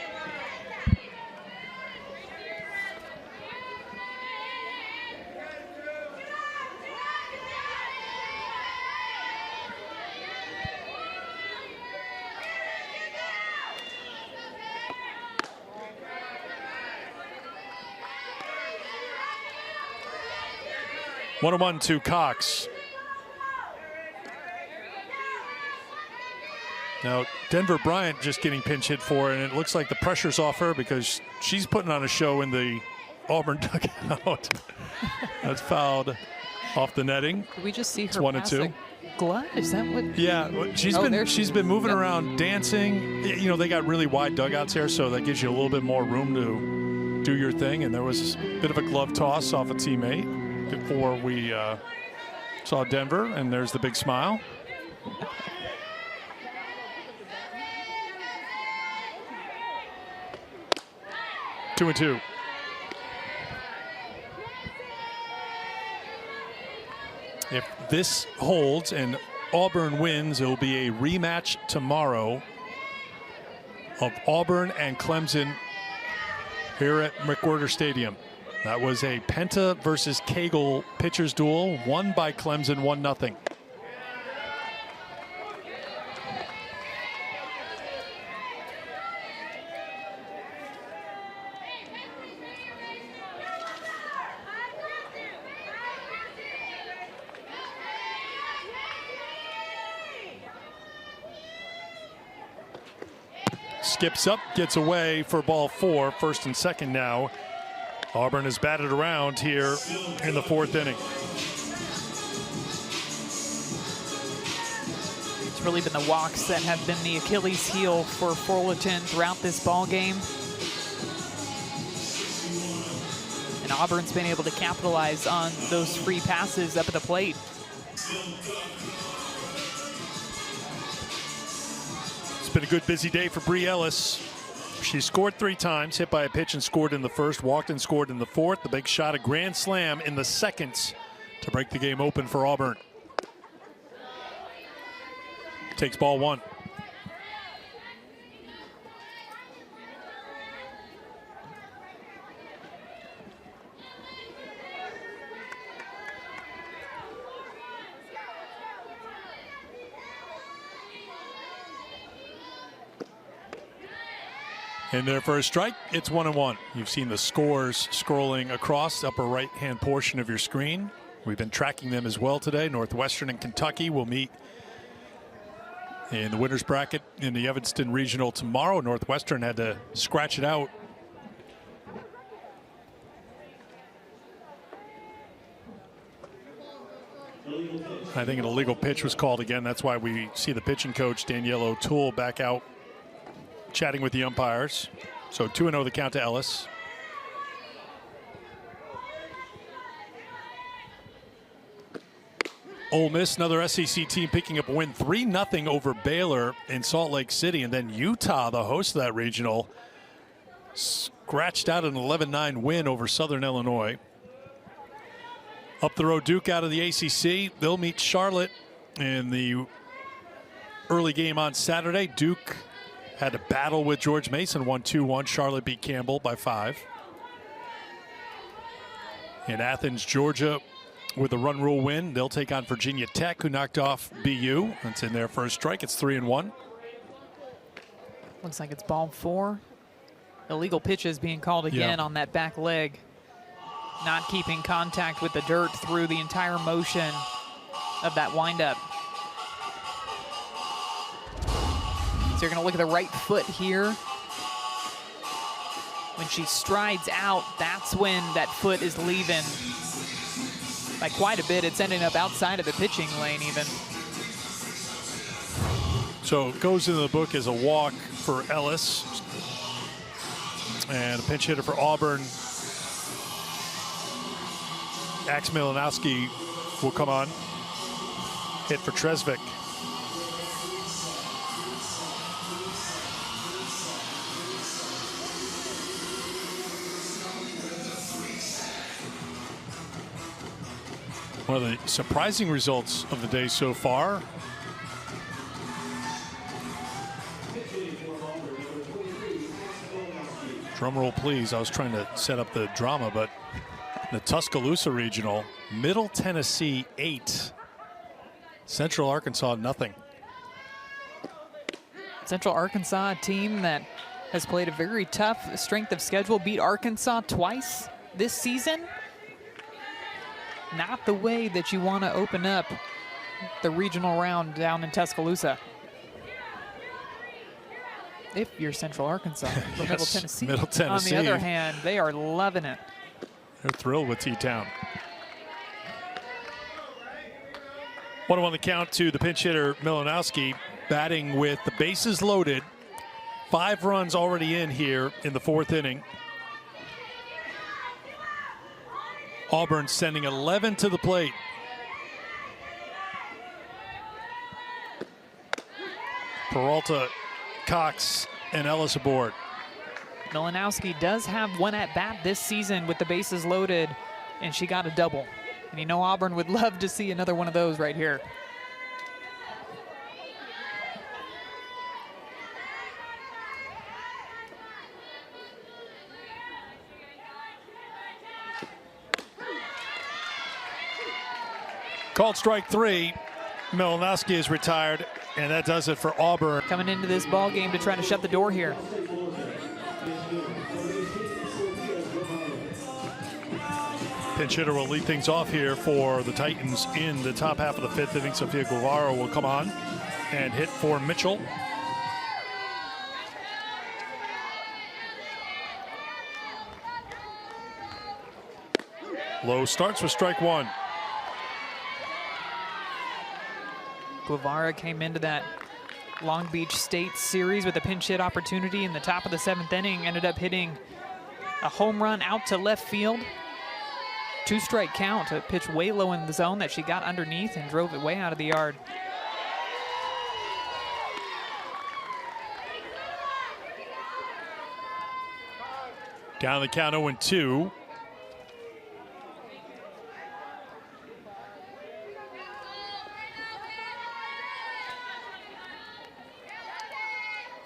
Speaker 1: One-on-one to Cox. Now, Denver Bryant just getting pinch hit for, and it looks like the pressure's off her because she's putting on a show in the Auburn dugout. That's fouled off the netting.
Speaker 2: Did we just see her
Speaker 1: It's 1-2.
Speaker 2: Glove? Is that what?
Speaker 1: Yeah, she's been moving around, dancing. You know, they got really wide dugouts here, so that gives you a little bit more room to do your thing. And there was a bit of a glove toss off a teammate before we saw Denver, and there's the big smile. Two and two. If this holds and Auburn wins, it will be a rematch tomorrow of Auburn and Clemson here at McWhorter Stadium. That was a Penta versus Cagle pitchers duel, won by Clemson 1-0. Skips up, gets away for ball 4, first and second now. Auburn has batted around here in the 4th inning.
Speaker 2: It's really been the walks that have been the Achilles heel for Fullerton throughout this ball game. And Auburn's been able to capitalize on those free passes up at the plate.
Speaker 1: It's been a good busy day for Bree Ellis. She scored 3 times, hit by a pitch and scored in the first, walked and scored in the 4th. The big shot, a grand slam in the 2nd to break the game open for Auburn. Takes ball 1. In their first strike, it's 1-1. You've seen the scores scrolling across the upper right-hand portion of your screen. We've been tracking them as well today. Northwestern and Kentucky will meet in the winner's bracket in the Evanston Regional tomorrow. Northwestern had to scratch it out. I think an illegal pitch was called again. That's why we see the pitching coach, Danielle O'Toole, back out chatting with the umpires. So 2-0 the count to Ellis. Ole Miss, another SEC team picking up a win, 3-0 over Baylor in Salt Lake City. And then Utah, the host of that regional, scratched out an 11-9 win over Southern Illinois. Up the road, Duke out of the ACC. They'll meet Charlotte in the early game on Saturday. Duke had a battle with George Mason, 1-2-1. Charlotte beat Campbell by 5. In Athens, Georgia, with a run rule win, they'll take on Virginia Tech, who knocked off BU. That's in their first strike. It's 3-1.
Speaker 2: Looks like it's ball 4. Illegal pitches being called again on that back leg. Not keeping contact with the dirt through the entire motion of that windup. So you're going to look at the right foot here. When she strides out, that's when that foot is leaving by quite a bit. It's ending up outside of the pitching lane even.
Speaker 1: So it goes into the book as a walk for Ellis. And a pinch hitter for Auburn. Axe Milanowski will come on. Hit for Tresvik. One of the surprising results of the day so far. Drum roll, please. I was trying to set up the drama, but the Tuscaloosa Regional, Middle Tennessee 8, Central Arkansas nothing.
Speaker 2: Central Arkansas, a team that has played a very tough strength of schedule, beat Arkansas twice this season. Not the way that you want to open up the regional round down in Tuscaloosa. If you're Central Arkansas, or Middle Tennessee.
Speaker 1: Middle Tennessee.
Speaker 2: On the other hand, they are loving it.
Speaker 1: They're thrilled with T-Town. 1-1 the count to the pinch hitter Milanowski, batting with the bases loaded. 5 runs already in here in the 4th inning. Auburn sending 11 to the plate. Peralta, Cox, and Ellis aboard.
Speaker 2: Milanowski does have 1 at-bat this season with the bases loaded, and she got a double. And you know Auburn would love to see another one of those right here.
Speaker 1: Called strike 3. Milanowski is retired, and that does it for Auburn.
Speaker 2: Coming into this ball game to try to shut the door here.
Speaker 1: Pinch hitter will lead things off here for the Titans in the top half of the 5th inning. Sofia Guevara will come on and hit for Mitchell. Lowe starts with strike 1.
Speaker 2: Guevara came into that Long Beach State series with a pinch hit opportunity in the top of the 7th inning, ended up hitting a home run out to left field. 2-strike count, a pitch way low in the zone that she got underneath and drove it way out of the yard.
Speaker 1: Down the count 0-2.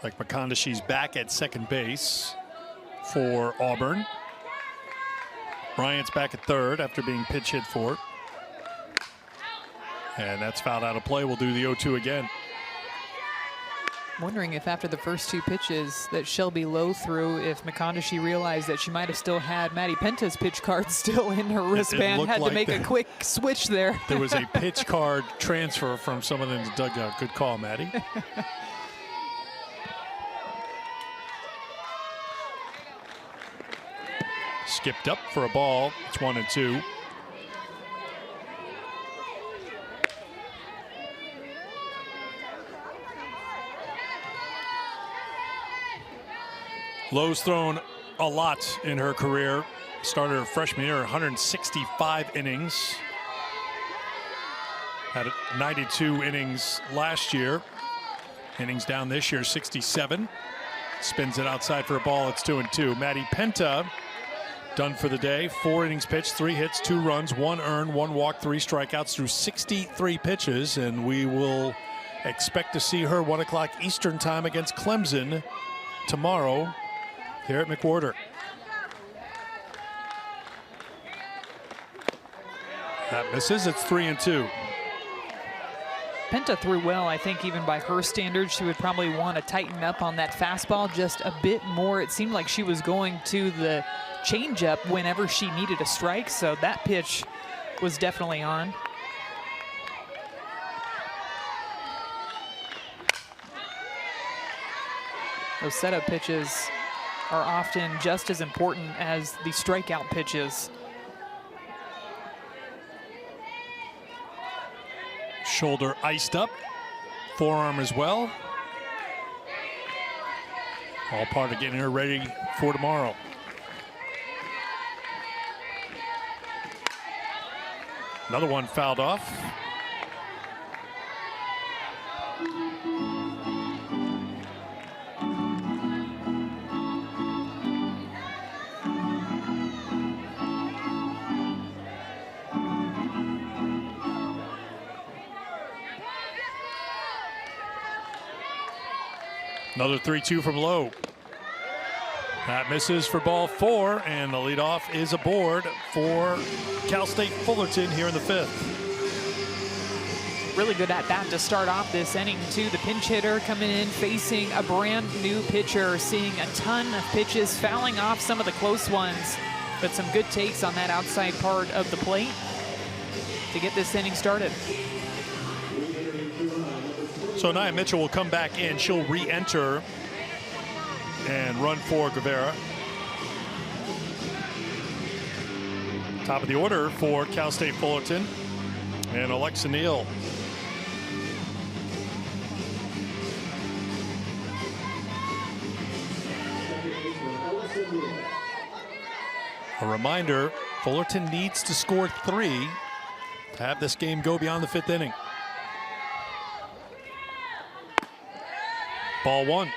Speaker 1: Like McCondishy's back at second base for Auburn. Bryant's back at third after being pitch hit for. And that's fouled out of play. We'll do the 0-2 again.
Speaker 2: Wondering if after the first 2 pitches that Shelby Lowe threw, if McCondishy realized that she might have still had Maddie Penta's pitch card still in her wristband, had to make a quick switch there.
Speaker 1: There was a pitch card transfer from someone in the dugout. Good call, Maddie. Skipped up for a ball. It's 1-2. Lowe's thrown a lot in her career. Started her freshman year, 165 innings. Had 92 innings last year. Innings down this year, 67. Spins it outside for a ball. It's 2-2. Maddie Penta done for the day. 4 innings pitched, 3 hits, 2 runs, 1 earned, 1 walk, 3 strikeouts through 63 pitches. And we will expect to see her 1 o'clock Eastern time against Clemson tomorrow here at McWhorter. That misses. It's 3-2.
Speaker 2: Penta threw well. I think even by her standards, she would probably want to tighten up on that fastball just a bit more. It seemed like she was going to the changeup whenever she needed a strike, so that pitch was definitely on. Those setup pitches are often just as important as the strikeout pitches.
Speaker 1: Shoulder iced up, forearm as well. All part of getting her ready for tomorrow. Another one fouled off. Another 3-2 from Lowe. That misses for ball 4, and the leadoff is aboard for Cal State Fullerton here in the 5th.
Speaker 2: Really good at bat to start off this inning, too. The pinch hitter coming in, facing a brand new pitcher, seeing a ton of pitches, fouling off some of the close ones, but some good takes on that outside part of the plate to get this inning started.
Speaker 1: So Nia Mitchell will come back in. She'll re-enter and run for Guevara. Top of the order for Cal State Fullerton and Alexa Neal. A reminder, Fullerton needs to score 3 to have this game go beyond the 5th inning. Ball 1.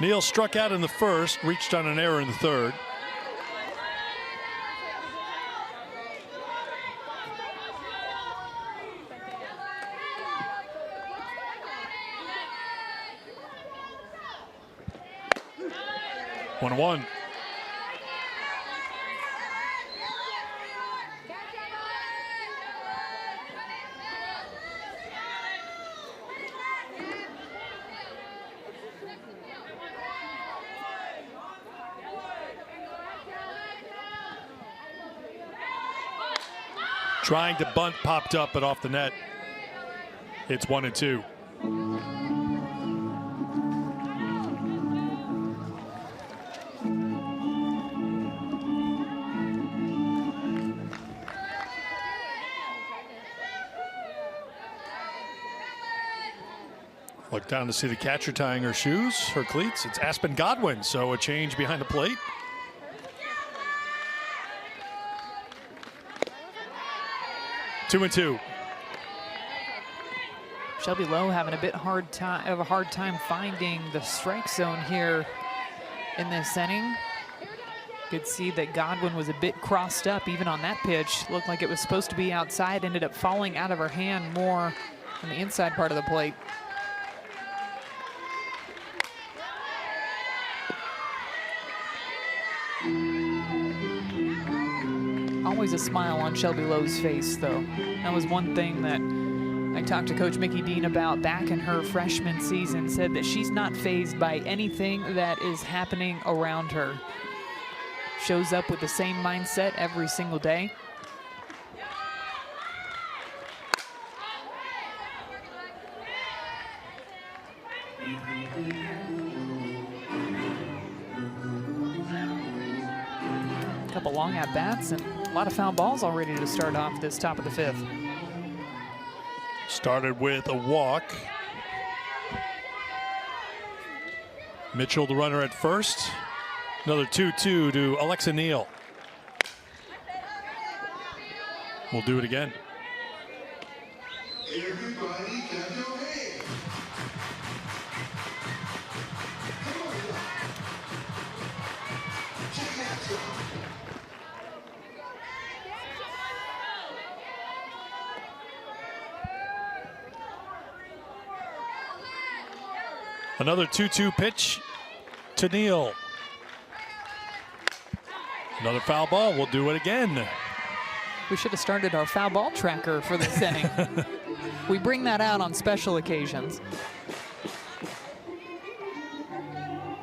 Speaker 1: Neal struck out in the 1st, reached on an error in the 3rd. One 1. Trying to bunt, popped up, but off the net. It's 1-2. Look down to see the catcher tying her shoes, her cleats. It's Aspen Godwin, so a change behind the plate. Two and two.
Speaker 2: Shelby Lowe having a hard time finding the strike zone here in this inning. Could see that Godwin was a bit crossed up even on that pitch. Looked like it was supposed to be outside, ended up falling out of her hand more on the inside part of the plate. Always a smile on Shelby Lowe's face, though. That was one thing that I talked to Coach Mickey Dean about back in her freshman season, said that she's not fazed by anything that is happening around her. Shows up with the same mindset every single day. Couple long at-bats and a lot of foul balls already to start off this top of the 5th.
Speaker 1: Started with a walk. Mitchell, the runner at first. Another 2-2 to Alexa Neal. We'll do it again.
Speaker 5: Everybody clap your hands. Check that out.
Speaker 1: Another 2-2 pitch to Neal. Another foul ball. We'll do it again.
Speaker 2: We should have started our foul ball tracker for this inning. We bring that out on special occasions.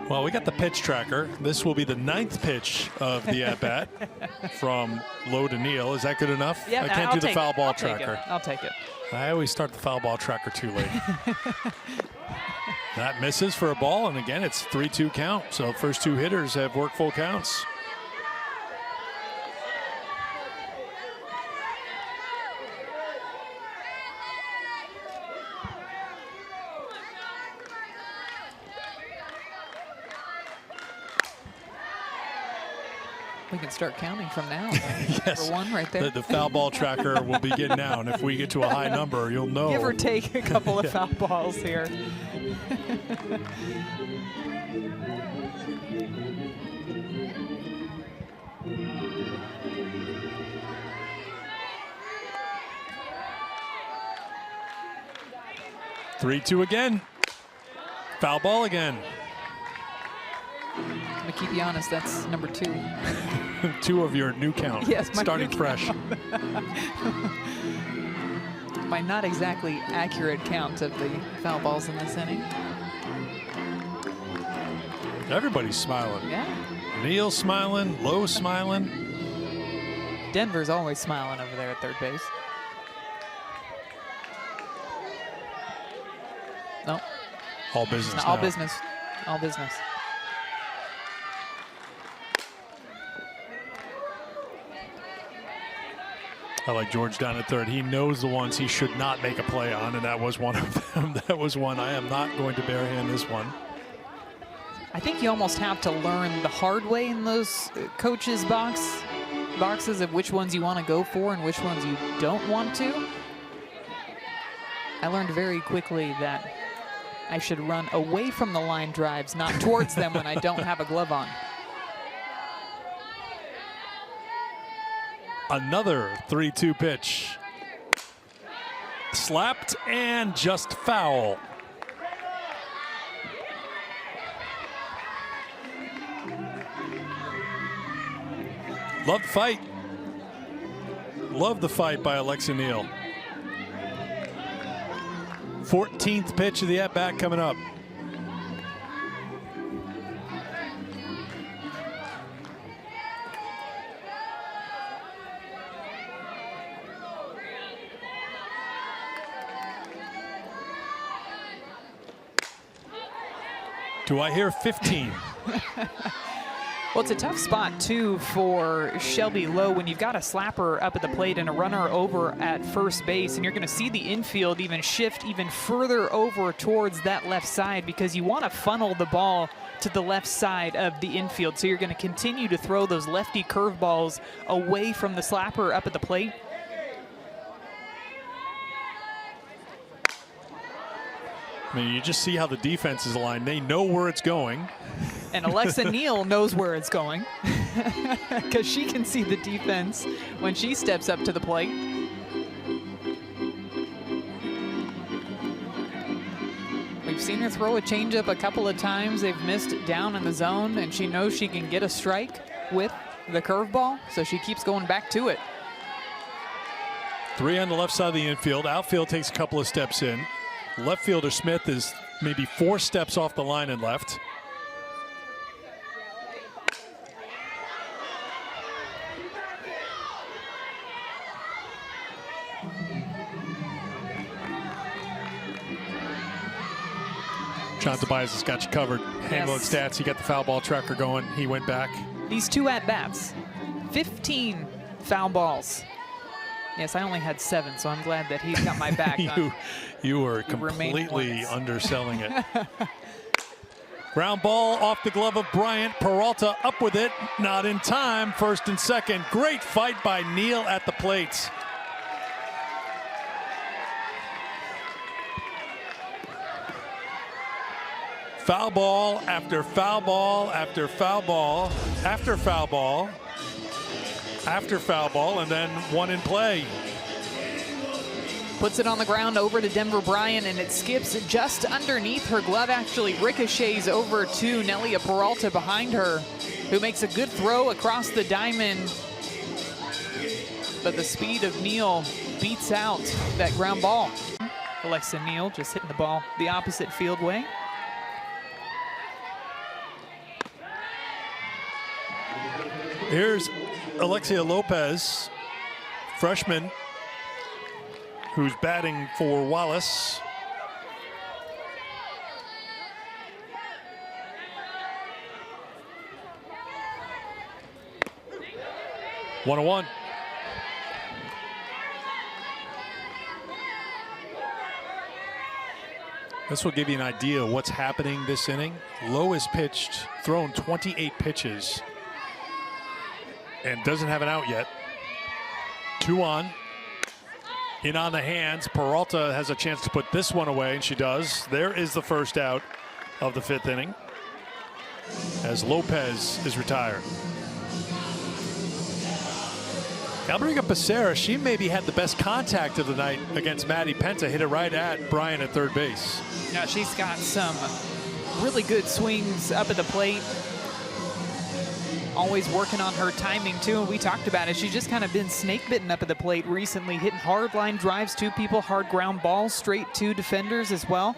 Speaker 1: Well, we got the pitch tracker. This will be the 9th pitch of the at-bat from Lowe to Neal. Is that good enough?
Speaker 2: Yeah,
Speaker 1: I can't do the foul ball tracker.
Speaker 2: I'll take it.
Speaker 1: I always start the foul ball tracker too late. That misses for a ball, and again, it's 3-2 count. So first 2 hitters have worked full counts.
Speaker 2: We can start counting from now.
Speaker 1: Yes.
Speaker 2: Number 1 right there.
Speaker 1: The foul ball tracker will begin now, and if we get to a high number, you'll know.
Speaker 2: Give or take a couple of foul balls here.
Speaker 1: Three, 2 again. Foul ball again.
Speaker 2: I'm gonna keep you honest, that's number 2.
Speaker 1: 2 of your new count.
Speaker 2: Yes, my
Speaker 1: starting
Speaker 2: new
Speaker 1: fresh.
Speaker 2: My not exactly accurate count of the foul balls in this inning.
Speaker 1: Everybody's smiling.
Speaker 2: Yeah.
Speaker 1: Neal smiling, Lowe smiling.
Speaker 2: Denver's always smiling over there at third base. No,
Speaker 1: All business
Speaker 2: no,
Speaker 1: now.
Speaker 2: all business. All business.
Speaker 1: I like George down at third. He knows the ones he should not make a play on, and that was one of them. That was one. I am not going to barehand this one.
Speaker 2: I think you almost have to learn the hard way in those coaches' boxes of which ones you want to go for and which ones you don't want to. I learned very quickly that I should run away from the line drives, not towards them when I don't have a glove on.
Speaker 1: Another 3-2 pitch. Slapped and just foul. Love the fight. Love the fight by Alexa Neal. 14th pitch of the at-bat coming up. Do I hear 15?
Speaker 2: Well, it's a tough spot, too, for Shelby Lowe when you've got a slapper up at the plate and a runner over at first base, and you're going to see the infield even shift even further over towards that left side because you want to funnel the ball to the left side of the infield. So you're going to continue to throw those lefty curveballs away from the slapper up at the plate.
Speaker 1: I mean, you just see how the defense is aligned. They know where it's going.
Speaker 2: And Alexa Neal knows where it's going because she can see the defense when she steps up to the plate. We've seen her throw a changeup a couple of times. They've missed down in the zone, and she knows she can get a strike with the curveball, so she keeps going back to it.
Speaker 1: 3 on the left side of the infield. Outfield takes a couple of steps in. Left fielder Smith is maybe 4 steps off the line and left. John Tobias has got you covered. Handling stats, he got the foul ball tracker going. He went back.
Speaker 2: These 2 at-bats, 15 foul balls. Yes, I only had 7, so I'm glad that he's got my back.
Speaker 1: You were completely underselling it. Ground ball off the glove of Bryant. Peralta up with it. Not in time. First and second. Great fight by Neal at the plate. Foul ball after foul ball after foul ball after foul ball after foul ball, and then one in play.
Speaker 2: Puts it on the ground over to Denver Bryant, and it skips just underneath her glove. Actually ricochets over to Nelia Peralta behind her, who makes a good throw across the diamond. But the speed of Neal beats out that ground ball. Alexa Neal just hitting the ball the opposite field way.
Speaker 1: Here's Alexia Lopez, freshman, who's batting for Wallace. One on one. This will give you an idea of what's happening this inning. Lowe has pitched, thrown 28 pitches, and doesn't have an out yet. 2 on. In on the hands. Peralta has a chance to put this one away, and she does. There is the first out of the 5th inning as Lopez is retired. Alberika Becerra, she maybe had the best contact of the night against Maddie Penta. Hit it right at Bryant at third base.
Speaker 2: Now she's got some Really good swings up at the plate. Always working on her timing too, and we talked about it. She's just kind of been snake bitten up at the plate recently, hitting hard line drives to people, hard ground balls straight to defenders as well.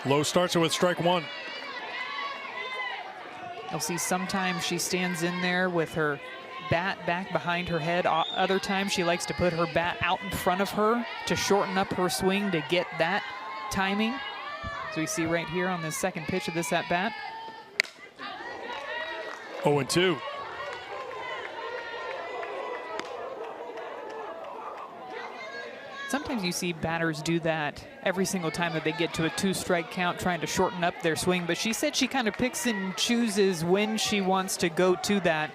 Speaker 1: Low starts her with strike one.
Speaker 2: You'll see sometimes she stands in there with her bat back behind her head. Other times she likes to put her bat out in front of her to shorten up her swing to get that timing. So we see right here on the second pitch of this at-bat.
Speaker 1: 0-2.
Speaker 2: Sometimes you see batters do that every single time that they get to a 2-strike count, trying to shorten up their swing. But she said she kind of picks and chooses when she wants to go to that,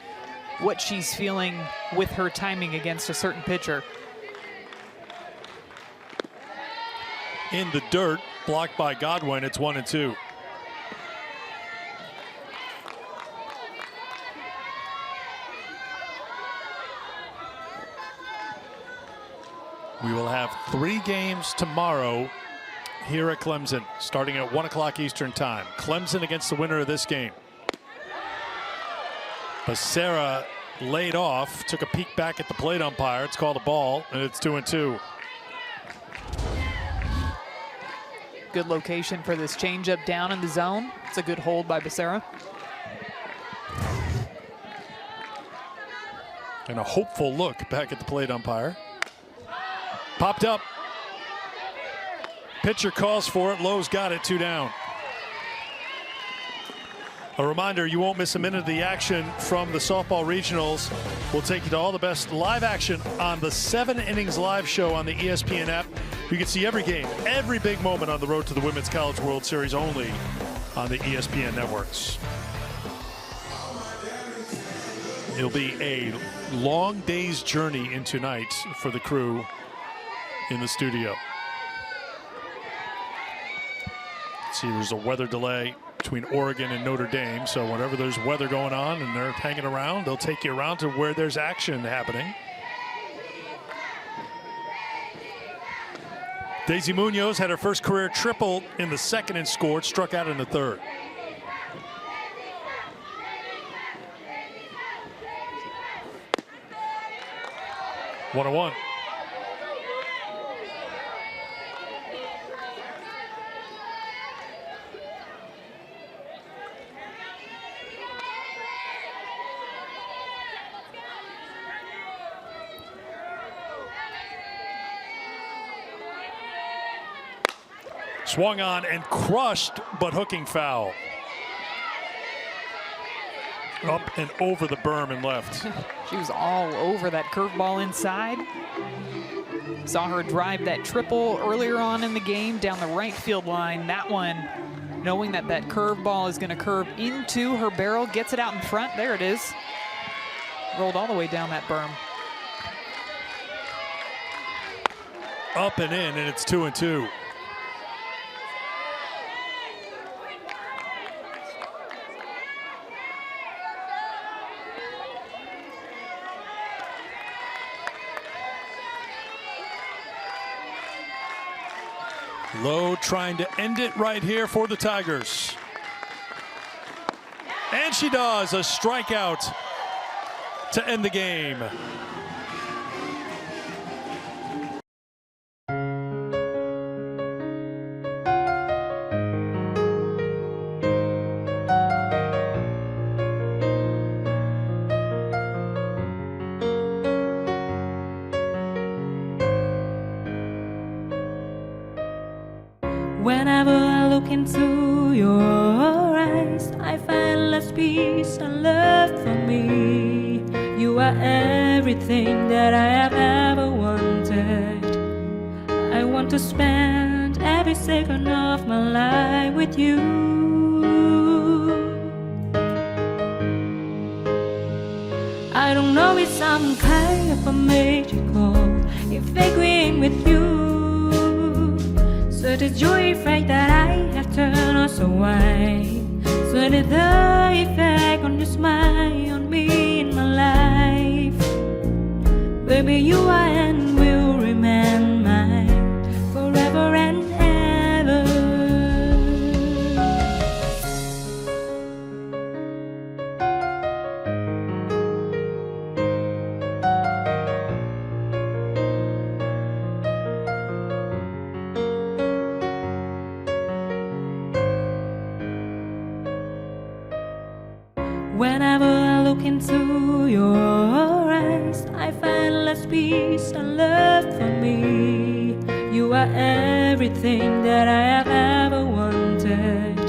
Speaker 2: what she's feeling with her timing against a certain pitcher.
Speaker 1: In the dirt, blocked by Godwin. It's 1-2. We will have 3 games tomorrow here at Clemson, starting at 1 o'clock Eastern time. Clemson against the winner of this game. Becerra laid off, took a peek back at the plate umpire. It's called a ball, and it's 2-2.
Speaker 2: Good location for this changeup down in the zone. It's a good hold by Becerra.
Speaker 1: And a hopeful look back at the plate umpire. Popped up. Pitcher calls for it. Lowe's got it, 2 down. A reminder, you won't miss a minute of the action from the softball regionals. We'll take you to all the best live action on the 7 Innings Live show on the ESPN app. You can see every game, every big moment on the road to the Women's College World Series only on the ESPN networks. It'll be a long day's journey into tonight for the crew in the studio. See, there's a weather delay between Oregon and Notre Dame, so whenever there's weather going on and they're hanging around, they'll take you around to where there's action happening. Daisy Munoz had her first career triple in the second and scored, struck out in the third. One on one. Swung on and crushed, but hooking foul. Up and over the berm and left.
Speaker 2: She was all over that curveball inside. Saw her drive that triple earlier on in the game down the right field line. That one, knowing that that curveball is going to curve into her barrel, gets it out in front. There it is. Rolled all the way down that berm.
Speaker 1: Up and in, and it's 2-2. Lowe trying to end it right here for the Tigers. And she does, a strikeout to end the game.
Speaker 6: Whenever I look into your eyes, I find less peace and love for me. You are everything that I have ever wanted. I want to spend every second of my life with you. I don't know if some kind of a magical if agreeing with you. So the joy effect that I have turned us away. So did the effect on your smile on me in my life. Baby, you are and will remain mine forever and Whenever I look into your eyes, I find less peace and love for me. You are everything that I have ever wanted.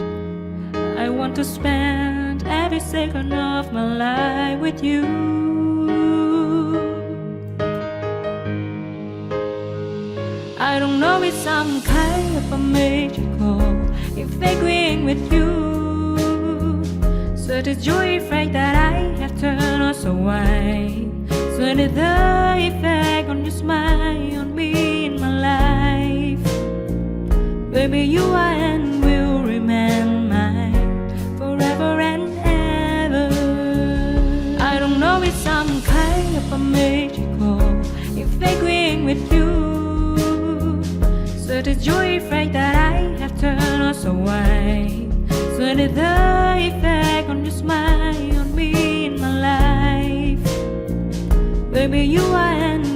Speaker 6: I want to spend every second of my life with you. I don't know if some kind of a magical if agreeing with you. So the joy effect that I have turned us away. So did the effect on your smile on me in my life. Baby, you are and will remain mine forever and ever. I don't know if some kind of a magical if agreeing with you. So the joy effect that I have turned us away. So did the effect on your smile on me in my life. Baby, you are and